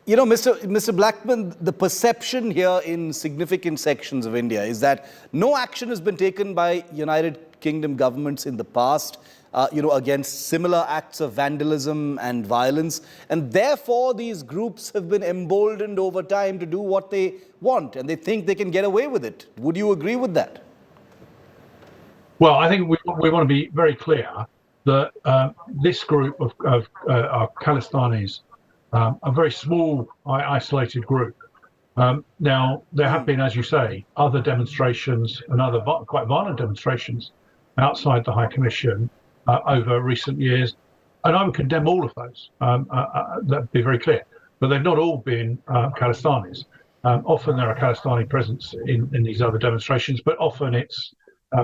Speaker 6: Mr. Blackman, the perception here in significant sections of India is that no action has been taken by United Kingdom governments in the past, against similar acts of vandalism and violence. And therefore, these groups have been emboldened over time to do what they want, and they think they can get away with it. Would you agree with that?
Speaker 14: Well, I think we want to be very clear that this group of Khalistanis, a very small, isolated group. Now, there have been, as you say, other demonstrations and other quite violent demonstrations outside the High Commission over recent years, and I would condemn all of those. That'd be very clear. But they've not all been Khalistanis. Often there are Khalistani presence in these other demonstrations, but often it's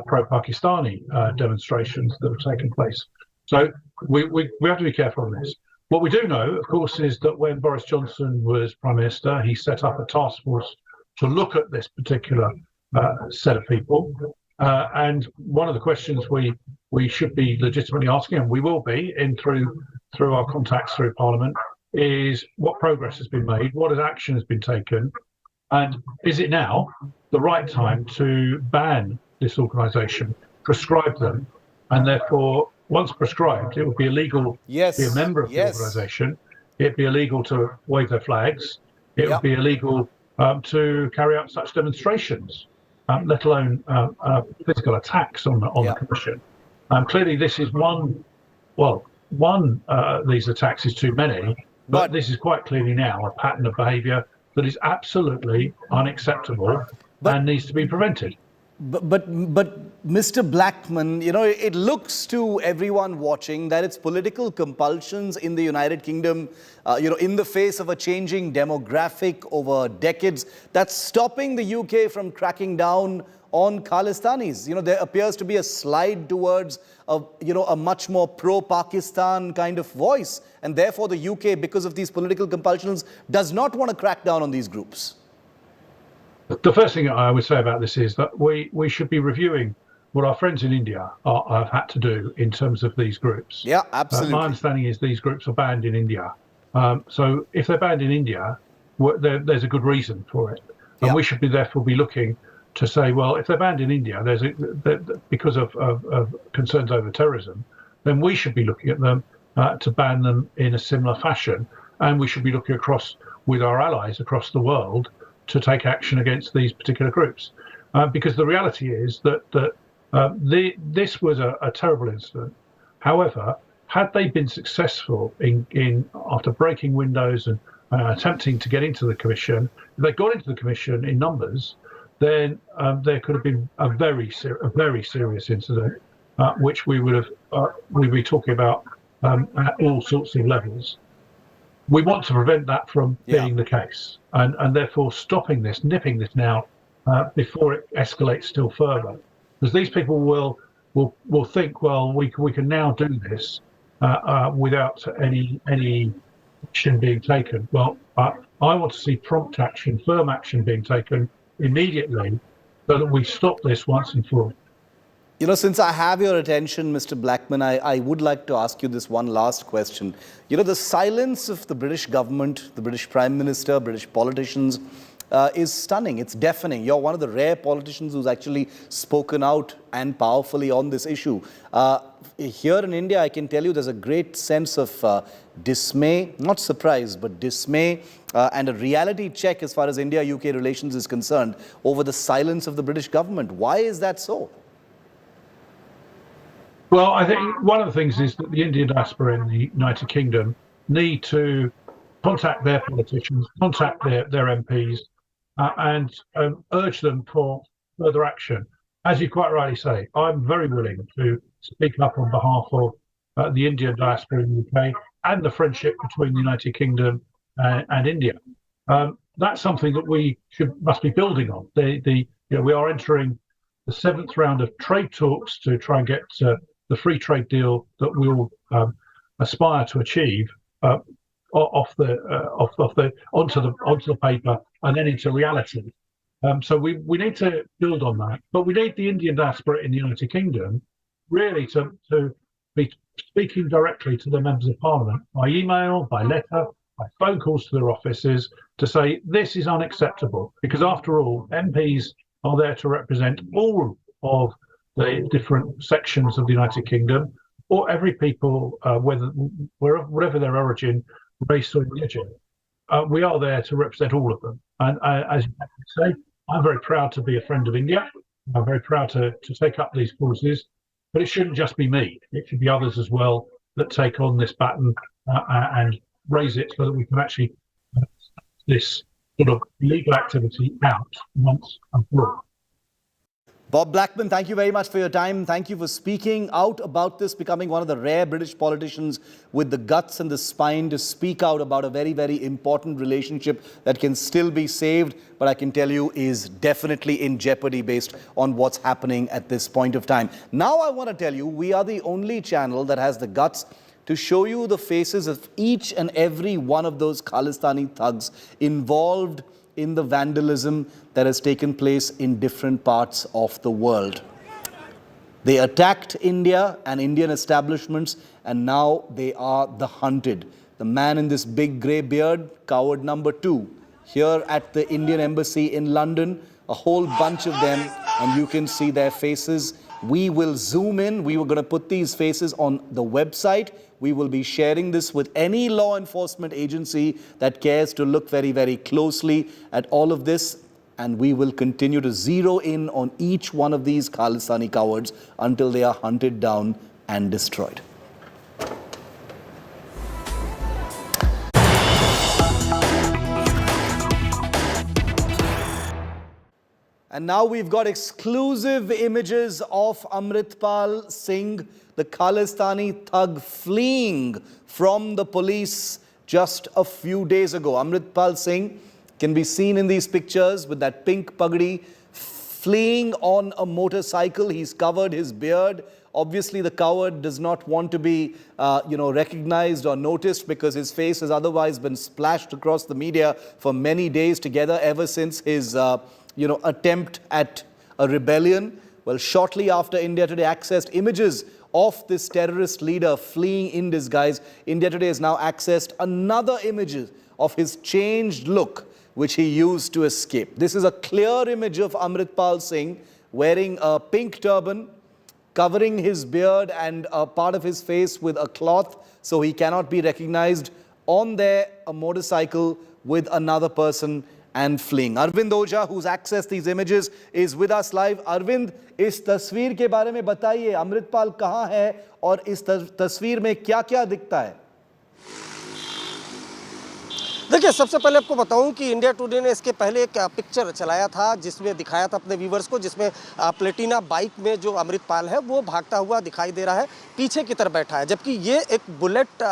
Speaker 14: pro-Pakistani demonstrations that have taken place. So we have to be careful on this. What we do know, of course, is that when Boris Johnson was Prime Minister, he set up a task force to look at this particular set of people. And one of the questions we should be legitimately asking, and we will be through our contacts through Parliament, is what progress has been made, what action has been taken, and is it now the right time to ban this organisation, prescribe them, and therefore, once prescribed, it would be illegal to be a member of the organisation, it'd be illegal to wave their flags. It would be illegal to carry out such demonstrations, let alone physical attacks on the Commission. Clearly, this is one these attacks is too many, but this is quite clearly now a pattern of behaviour that is absolutely unacceptable and needs to be prevented.
Speaker 6: But Mr. Blackman, you know, it looks to everyone watching that it's political compulsions in the United Kingdom, you know, in the face of a changing demographic over decades, that's stopping the UK from cracking down on Khalistanis. You know, there appears to be a slide towards a much more pro-Pakistan kind of voice, and therefore the UK, because of these political compulsions, does not want to crack down on these groups.
Speaker 14: The first thing I would say about this is that we should be reviewing what our friends in India have had to do in terms of these groups.
Speaker 6: Yeah, absolutely.
Speaker 14: My understanding is these groups are banned in India. So if they're banned in India, there's a good reason for it. And we should therefore be looking to say, well, if they're banned in India, because of concerns over terrorism, then we should be looking at them to ban them in a similar fashion. And we should be looking across with our allies across the world to take action against these particular groups, because the reality is that this was a terrible incident. However, had they been successful in after breaking windows and attempting to get into the Commission, if they got into the Commission in numbers, then there could have been a very serious incident, which we'd be talking about at all sorts of levels. We want to prevent that from being the case, and therefore stopping this, nipping this now before it escalates still further, because these people will think, well, we can now do this without any action being taken. Well, I want to see prompt action, firm action being taken immediately, so that we stop this once and for all.
Speaker 6: You know, since I have your attention, Mr. Blackman, I would like to ask you this one last question. You know, the silence of the British government, the British Prime Minister, British politicians is stunning. It's deafening. You're one of the rare politicians who's actually spoken out and powerfully on this issue. Here in India, I can tell you there's a great sense of dismay, not surprise, but dismay, and a reality check as far as India-UK relations is concerned over the silence of the British government. Why is that so?
Speaker 14: Well, I think one of the things is that the Indian diaspora in the United Kingdom need to contact their politicians, contact their MPs, and urge them for further action. As you quite rightly say, I'm very willing to speak up on behalf of the Indian diaspora in the UK and the friendship between the United Kingdom and India. That's something that we must be building on. We are entering the 7th round of trade talks to try and get the free trade deal that we all aspire to achieve onto the paper and then into reality. So we need to build on that, but we need the Indian diaspora in the United Kingdom really to be speaking directly to the members of Parliament by email, by letter, by phone calls to their offices to say this is unacceptable, because after all, MPs are there to represent all of the different sections of the United Kingdom, or every people, whatever their origin, race or religion. We are there to represent all of them. And as you say, I'm very proud to be a friend of India. I'm very proud to take up these causes, but it shouldn't just be me. It should be others as well that take on this baton and raise it so that we can actually this sort of illegal activity out once and for all.
Speaker 6: Bob Blackman, thank you very much for your time. Thank you for speaking out about this, becoming one of the rare British politicians with the guts and the spine to speak out about a very, very important relationship that can still be saved, but I can tell you is definitely in jeopardy based on what's happening at this point of time. Now I want to tell you, we are the only channel that has the guts to show you the faces of each and every one of those Khalistani thugs involved in the vandalism that has taken place in different parts of the world. They attacked India and Indian establishments, and now they are the hunted. The man in this big grey beard, coward number 2, here at the Indian Embassy in London, a whole bunch of them, and you can see their faces. We will zoom in. We were going to put these faces on the website. We will be sharing this with any law enforcement agency that cares to look very, very closely at all of this. And we will continue to zero in on each one of these Khalistani cowards until they are hunted down and destroyed. And now we've got exclusive images of Amritpal Singh, the Khalistani thug, fleeing from the police just a few days ago. Amritpal Singh can be seen in these pictures with that pink pagdi, fleeing on a motorcycle. He's covered his beard. Obviously, the coward does not want to be, recognized or noticed because his face has otherwise been splashed across the media for many days together ever since his attempt at a rebellion. Well, shortly after India Today accessed images of this terrorist leader fleeing in disguise, India Today has now accessed another images of his changed look, which he used to escape. This is a clear image of Amritpal Singh wearing a pink turban, covering his beard and a part of his face with a cloth so he cannot be recognized, on a motorcycle with another person and fleeing. Arvind Oja, who's accessed these images, is with us live. Arvind, इस तस्वीर के बारे में बताइए, अमृतपाल कहाँ है और इस तस्वीर में क्या-क्या दिखता है?
Speaker 15: देखिए, सबसे पहले आपको बताऊं कि इंडिया टुडे ने इसके पहले एक पिक्चर चलाया था जिसमें दिखाया था अपने व्यूवर्स को, जिसमें प्लेटिना बाइक में जो अमृतपाल है वो भागता हुआ दिखाई दे रहा है, पीछे की तरफ बैठा है, जबकि ये एक बुलेट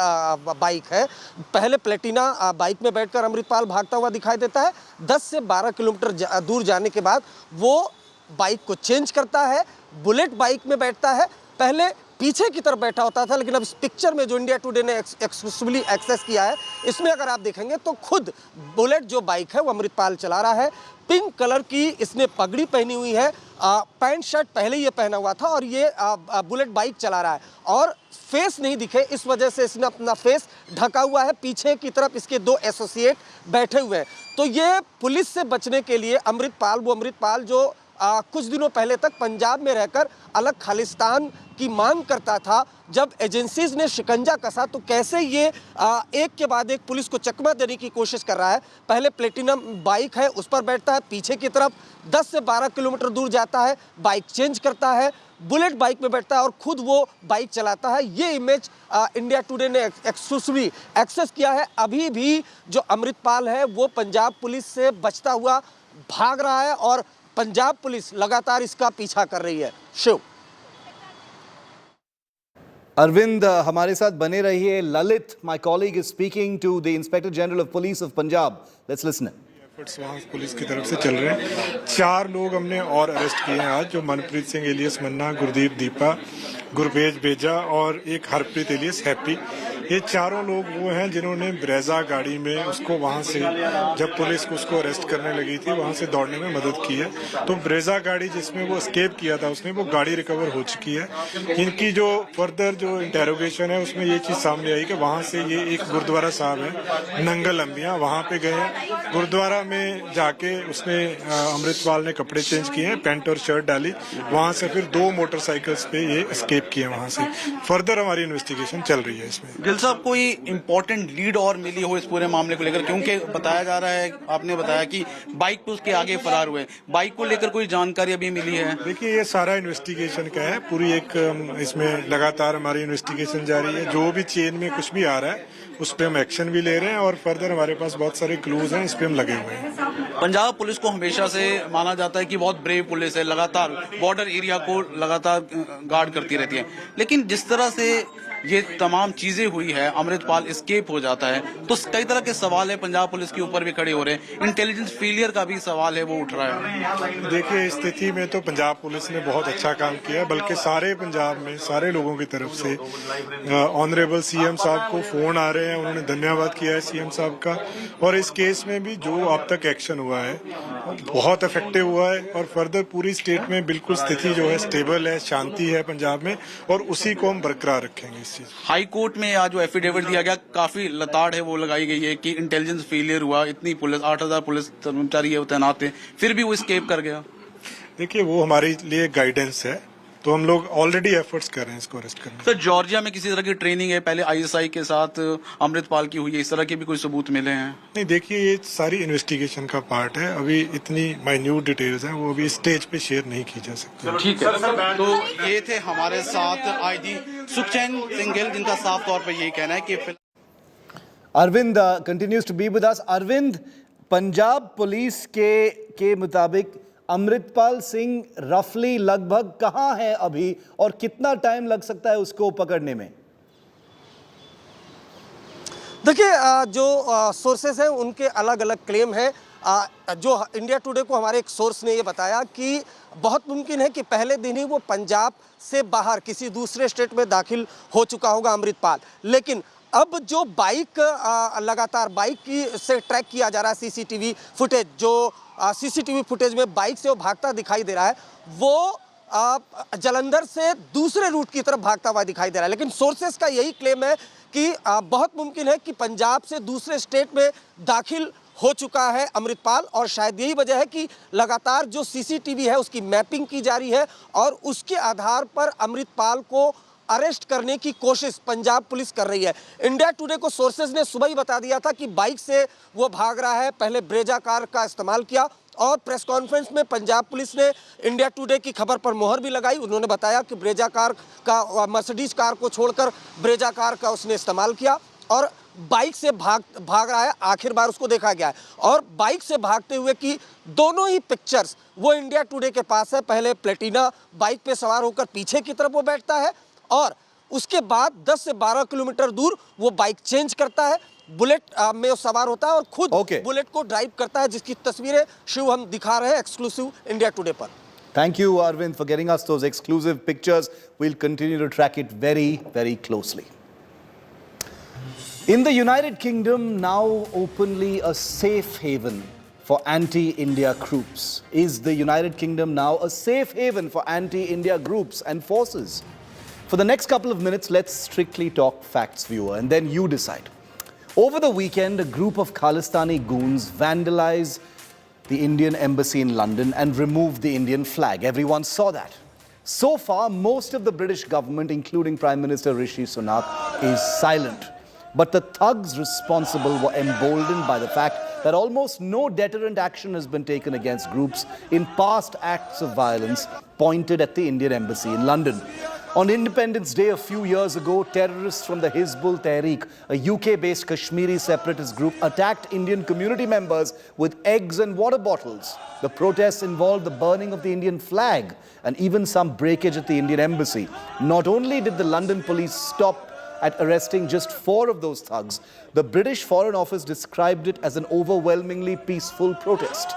Speaker 15: बाइक है। पहले प्लेटिना बाइक में बैठकर अमृतपाल भागता हुआ दिखाई देता है। 10 से 12 किलोमीटर दूर जाने के बाद वो बाइक को चेंज करता है, बुलेट बाइक में बैठता है। पहले पीछे की तरफ बैठा होता था, लेकिन अब इस पिक्चर में जो इंडिया टुडे ने एक्सक्लूसिवली एक्सेस किया है, इसमें अगर आप देखेंगे तो खुद बुलेट जो बाइक है वो अमृतपाल चला रहा है। पिंक कलर की इसने पगड़ी पहनी हुई है, पैंट शर्ट पहले ये पहना हुआ था और ये बुलेट बाइक चला रहा है और फेस नहीं दिखे इस वजह से इसने अपना फेस ढका हुआ है। पीछे की तरफ इसके 2 एसोसिएट बैठे हुए हैं। तो ये पुलिस से बचने के लिए अमृतपाल जो कुछ दिनों पहले तक पंजाब में रहकर अलग खालिस्तान की मांग करता था, जब एजेंसीज ने शिकंजा कसा तो कैसे ये एक के बाद एक पुलिस को चकमा देने की कोशिश कर रहा है। पहले प्लेटिनम बाइक है उस पर बैठता है, पीछे की तरफ 10 से 12 किलोमीटर दूर जाता है, बाइक चेंज करता है, बुलेट बाइक में बैठता है और खुद वो बाइक चलाता है। ये इमेज इंडिया टुडे ने एक्सक्लूसिवली एक्सेस किया है। अभी भी जो अमृतपाल है वो पंजाब पुलिस से बचता हुआ भाग रहा है और पंजाब पुलिस लगातार इसका पीछा कर रही है। शिव।
Speaker 6: अरविंद, हमारे साथ बने रहिए। Lalit, my colleague, is speaking to the inspector general of police of Punjab. Let's listen.
Speaker 1: Efforts वहाँ पुलिस की तरफ से चल रहे हैं। 4 लोग हमने और अरेस्ट किए हैं आज, जो मनप्रीत सिंह एलियस मन्ना, गुरदीप दीपा, गुरबेज बेजा और एक हरप्रीत एलियस हैप्पी। ये चारों लोग वो हैं जिन्होंने ब्रेजा गाड़ी में उसको वहां से, जब पुलिस को उसको अरेस्ट करने लगी थी, वहां से दौड़ने में मदद की है। तो ब्रेजा गाड़ी जिसमें वो एस्केप किया था उसमें वो गाड़ी रिकवर हो चुकी है। इनकी जो फर्दर जो इंटेरोगेशन है उसमें ये चीज सामने आई कि वहां से ये एक गुरुद्वारा साहब है नंगल अंबिया, वहां पे गए हैं। गुरुद्वारा में जाके उसने अमृतपाल ने कपड़े चेंज किए हैं, पैंट और शर्ट डाली, वहां से फिर 2 मोटरसाइकिल्स पे ये एस्केप किए वहां से। फर्दर हमारी इन्वेस्टिगेशन चल रही है इसमें।
Speaker 16: साहब, कोई इंपॉर्टेंट लीड और मिली हो इस पूरे मामले को लेकर? क्योंकि बताया जा रहा है, आपने बताया कि बाइक पे उसके आगे फरार हुए, बाइक को लेकर कोई जानकारी अभी मिली है?
Speaker 1: देखिए, ये सारा इन्वेस्टिगेशन का है, पूरी एक इसमें लगातार हमारी इन्वेस्टिगेशन जारी है। जो भी चेन में कुछ भी आ रहा है उस पर हम एक्शन भी ले रहे हैं और फर्दर हमारे पास बहुत सारे क्लूज हैं, इस पे हम लगे हुए हैं।
Speaker 16: पंजाब पुलिस को हमेशा से माना जाता है कि बहुत ब्रेव पुलिस है, लगातार बॉर्डर एरिया को लगातार गार्ड करती रहती है, लेकिन जिस तरह से ये तमाम चीजें हुई है, अमृतपाल एस्केप हो जाता है, तो कई तरह के सवाल है पंजाब पुलिस के ऊपर भी खड़े हो रहे हैं। इंटेलिजेंस फेलियर का भी सवाल है, वो उठ रहा है।
Speaker 1: देखिए, इस स्थिति में तो पंजाब पुलिस ने बहुत अच्छा काम किया, बल्कि सारे पंजाब में सारे लोगों की तरफ से ऑनरेबल सीएम साहब को फोन आ रहे हैं, उन्होंने धन्यवाद किया है सीएम साहब का। और इस केस में भी जो अब तक एक्शन हुआ है बहुत इफेक्टिव हुआ है और फर्दर पूरी स्टेट में बिल्कुल स्थिति जो है स्टेबल है, शांति है पंजाब में, और उसी को हम बरकरार रखेंगे।
Speaker 16: हाई कोर्ट में आज जो एफिडेविट दिया गया, काफी लताड़ है वो लगाई गई है कि इंटेलिजेंस फेलियर हुआ, इतनी पुलिस 8000 पुलिस कर्मचारी है वो तैनात थे, फिर भी वो एस्केप कर गया।
Speaker 1: देखिए, वो हमारे लिए गाइडेंस है
Speaker 17: तो हम लोग ऑलरेडी एफर्ट्स कर रहे हैं इसको अरेस्ट करने।
Speaker 16: सर जॉर्जिया में किसी तरह की ट्रेनिंग है, पहले आईएसआई के साथ अमृतपाल की हुई है, इस तरह के भी कोई सबूत मिले हैं?
Speaker 17: नहीं, देखिए ये सारी इन्वेस्टिगेशन का पार्ट है, अभी इतनी माइन्यूट डिटेल्स हैं वो अभी स्टेज पे शेयर नहीं की जा सकती।
Speaker 16: ठीक है, तो ये थे हमारे साथ आईजी सुखचैन सिंघल, जिनका साफ तौर पर यही कहना है कि
Speaker 6: Arvind continues to be with us. Arvind, Punjab police के मुताबिक अमृतपाल सिंह रफली लगभग कहाँ है अभी और कितना टाइम लग सकता है उसको पकड़ने में?
Speaker 15: देखिए, जो सोर्सेस हैं उनके अलग अलग क्लेम हैं। जो इंडिया टुडे को हमारे एक सोर्स ने ये बताया कि बहुत मुमकिन है कि पहले दिन ही वो पंजाब से बाहर किसी दूसरे स्टेट में दाखिल हो चुका होगा अमृतपाल। लेकिन अब जो बाइक लगातार बाइक की से ट्रैक किया जा रहा है, सीसीटीवी फुटेज, जो सीसीटीवी फुटेज में बाइक से वो भागता दिखाई दे रहा है, वो जलंधर से दूसरे रूट की तरफ भागता हुआ दिखाई दे रहा है। लेकिन सोर्सेस का यही क्लेम है कि बहुत मुमकिन है कि पंजाब से दूसरे स्टेट में दाखिल हो चुका है अमृतपाल, और शायद यही वजह है कि लगातार जो सीसीटीवी है उसकी मैपिंग की जा रही है और उसके आधार पर अमृतपाल को अरेस्ट करने की कोशिश पंजाब पुलिस कर रही है। इंडिया टुडे को सोर्सेज ने सुबह ही बता दिया था कि बाइक से वो भाग रहा है, पहले ब्रेजा कार का इस्तेमाल किया, और प्रेस कॉन्फ्रेंस में पंजाब पुलिस ने इंडिया टुडे की खबर पर मोहर भी लगाई। उन्होंने बताया कि ब्रेजा कार का, मर्सिडीज कार को छोड़कर ब्रेजा कार का उसने इस्तेमाल किया और बाइक से भाग रहा है। आखिर बार उसको देखा गया है और बाइक से भागते हुए की दोनों ही पिक्चर्स वो इंडिया टुडे के पास है। पहले प्लेटिना बाइक पे सवार होकर पीछे की तरफ वो बैठता है और उसके बाद 10 से 12 किलोमीटर दूर वो बाइक चेंज करता है, बुलेट में सवार होता है और खुद बुलेट को ड्राइव करता है, जिसकी तस्वीरें शिव हम दिखा रहे हैं एक्सक्लूसिव इंडिया टुडे पर।
Speaker 6: Thank you, Arvind, for getting us those exclusive pictures. We'll continue to track it very, very closely. In the United Kingdom, now openly a safe haven for anti-India groups. Is the United Kingdom now a safe haven for anti-India groups and forces? For the next couple of minutes, let's strictly talk facts, viewer, and then you decide. Over the weekend, a group of Khalistani goons vandalized the Indian embassy in London and removed the Indian flag. Everyone saw that. So far, most of the British government, including Prime Minister Rishi Sunak, is silent. But the thugs responsible were emboldened by the fact that almost no deterrent action has been taken against groups in past acts of violence pointed at the Indian embassy in London. On Independence Day a few years ago, terrorists from the Hizbul Tahrir, a UK-based Kashmiri separatist group, attacked Indian community members with eggs and water bottles. The protests involved the burning of the Indian flag and even some breakage at the Indian embassy. Not only did the London police stop at arresting just 4 of those thugs, the British Foreign Office described it as an overwhelmingly peaceful protest.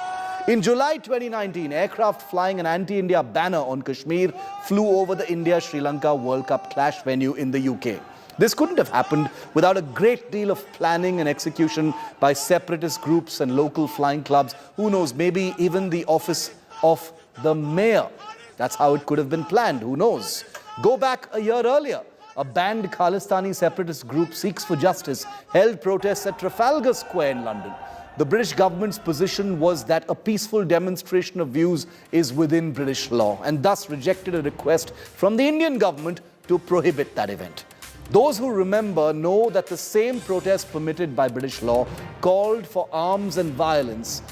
Speaker 6: In July 2019, aircraft flying an anti-India banner on Kashmir flew over the India-Sri Lanka World Cup clash venue in the UK. This couldn't have happened without a great deal of planning and execution by separatist groups and local flying clubs. Who knows, maybe even the office of the mayor. That's how it could have been planned, who knows. Go back a year earlier. A banned Khalistani separatist group, Sikhs for Justice, held protests at Trafalgar Square in London. The British government's position was that a peaceful demonstration of views is within British law and thus rejected a request from the Indian government to prohibit that event. Those who remember know that the same protest permitted by British law called for arms and violence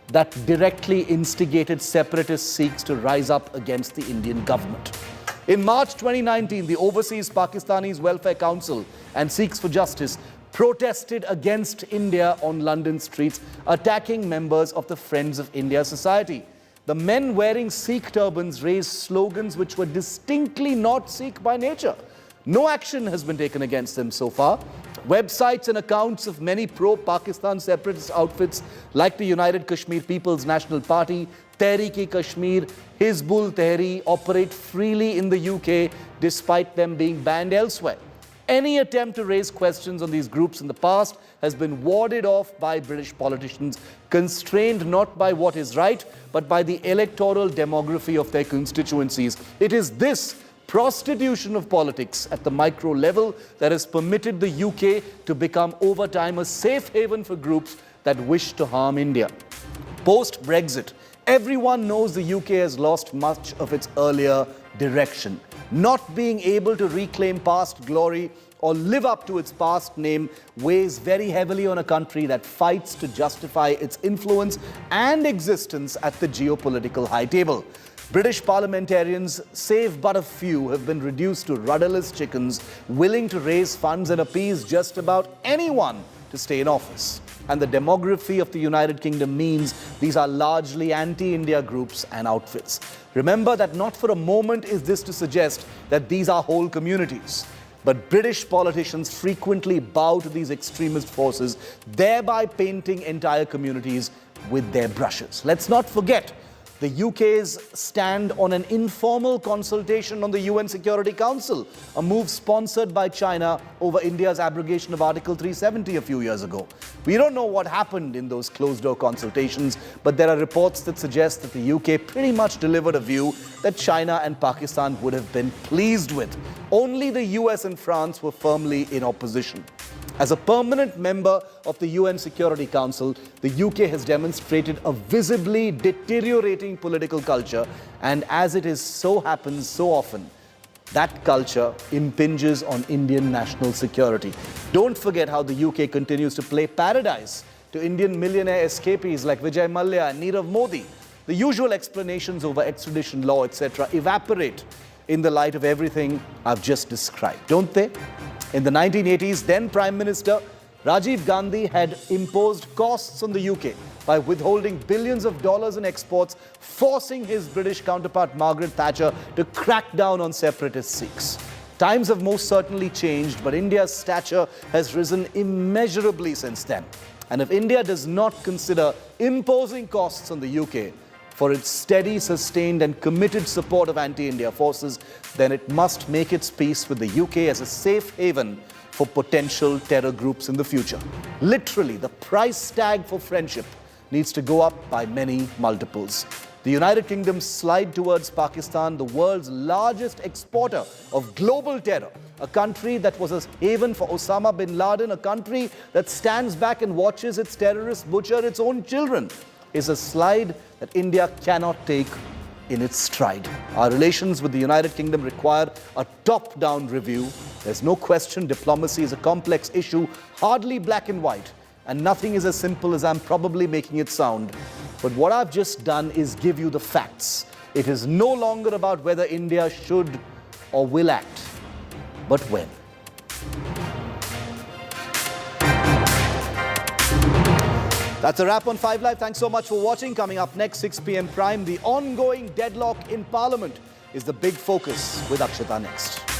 Speaker 6: that directly instigated separatist Sikhs to rise up against the Indian government. In March 2019, the Overseas Pakistanis Welfare Council and Sikhs for Justice protested against India on London streets, attacking members of the Friends of India Society. The men wearing Sikh turbans raised slogans which were distinctly not Sikh by nature. No action has been taken against them so far. Websites and accounts of many pro-Pakistan separatist outfits like the United Kashmir People's National Party, Tehreek-e-Kashmir, Hizbul Tahrir operate freely in the UK despite them being banned elsewhere. Any attempt to raise questions on these groups in the past has been warded off by British politicians, constrained not by what is right, but by the electoral demography of their constituencies. It is this prostitution of politics at the micro level that has permitted the UK to become over time a safe haven for groups that wish to harm India. Post-Brexit, everyone knows the UK has lost much of its earlier direction. Not being able to reclaim past glory or live up to its past name weighs very heavily on a country that fights to justify its influence and existence at the geopolitical high table. British parliamentarians, save but a few, have been reduced to rudderless chickens, willing to raise funds and appease just about anyone to stay in office. And the demography of the United Kingdom means these are largely anti-India groups and outfits. Remember that not for a moment is this to suggest that these are whole communities. But British politicians frequently bow to these extremist forces, thereby painting entire communities with their brushes. Let's not forget the UK's stand on an informal consultation on the UN Security Council, a move sponsored by China over India's abrogation of Article 370 a few years ago. We don't know what happened in those closed-door consultations, but there are reports that suggest that the UK pretty much delivered a view that China and Pakistan would have been pleased with. Only the US and France were firmly in opposition. As a permanent member of the UN Security Council, the UK has demonstrated a visibly deteriorating political culture, and as it is so happens so often, that culture impinges on Indian national security. Don't forget how the UK continues to play paradise to Indian millionaire escapees like Vijay Mallya and Nirav Modi. The usual explanations over extradition law, etc., evaporate in the light of everything I've just described, don't they? In the 1980s, then Prime Minister Rajiv Gandhi had imposed costs on the UK by withholding billions of dollars in exports, forcing his British counterpart Margaret Thatcher to crack down on separatist Sikhs. Times have most certainly changed, but India's stature has risen immeasurably since then. And if India does not consider imposing costs on the UK for its steady, sustained and committed support of anti-India forces, then it must make its peace with the UK as a safe haven for potential terror groups in the future. Literally, the price tag for friendship needs to go up by many multiples. The United Kingdom's slide towards Pakistan, the world's largest exporter of global terror, a country that was a haven for Osama bin Laden, a country that stands back and watches its terrorists butcher its own children, is a slide that India cannot take in its stride. Our relations with the United Kingdom require a top-down review. There's no question diplomacy is a complex issue, hardly black and white, and nothing is as simple as I'm probably making it sound. But what I've just done is give you the facts. It is no longer about whether India should or will act, but when. That's a wrap on 5 Live. Thanks so much for watching. Coming up next, 6 p.m. Prime, the ongoing deadlock in Parliament is the big focus with Akshata next.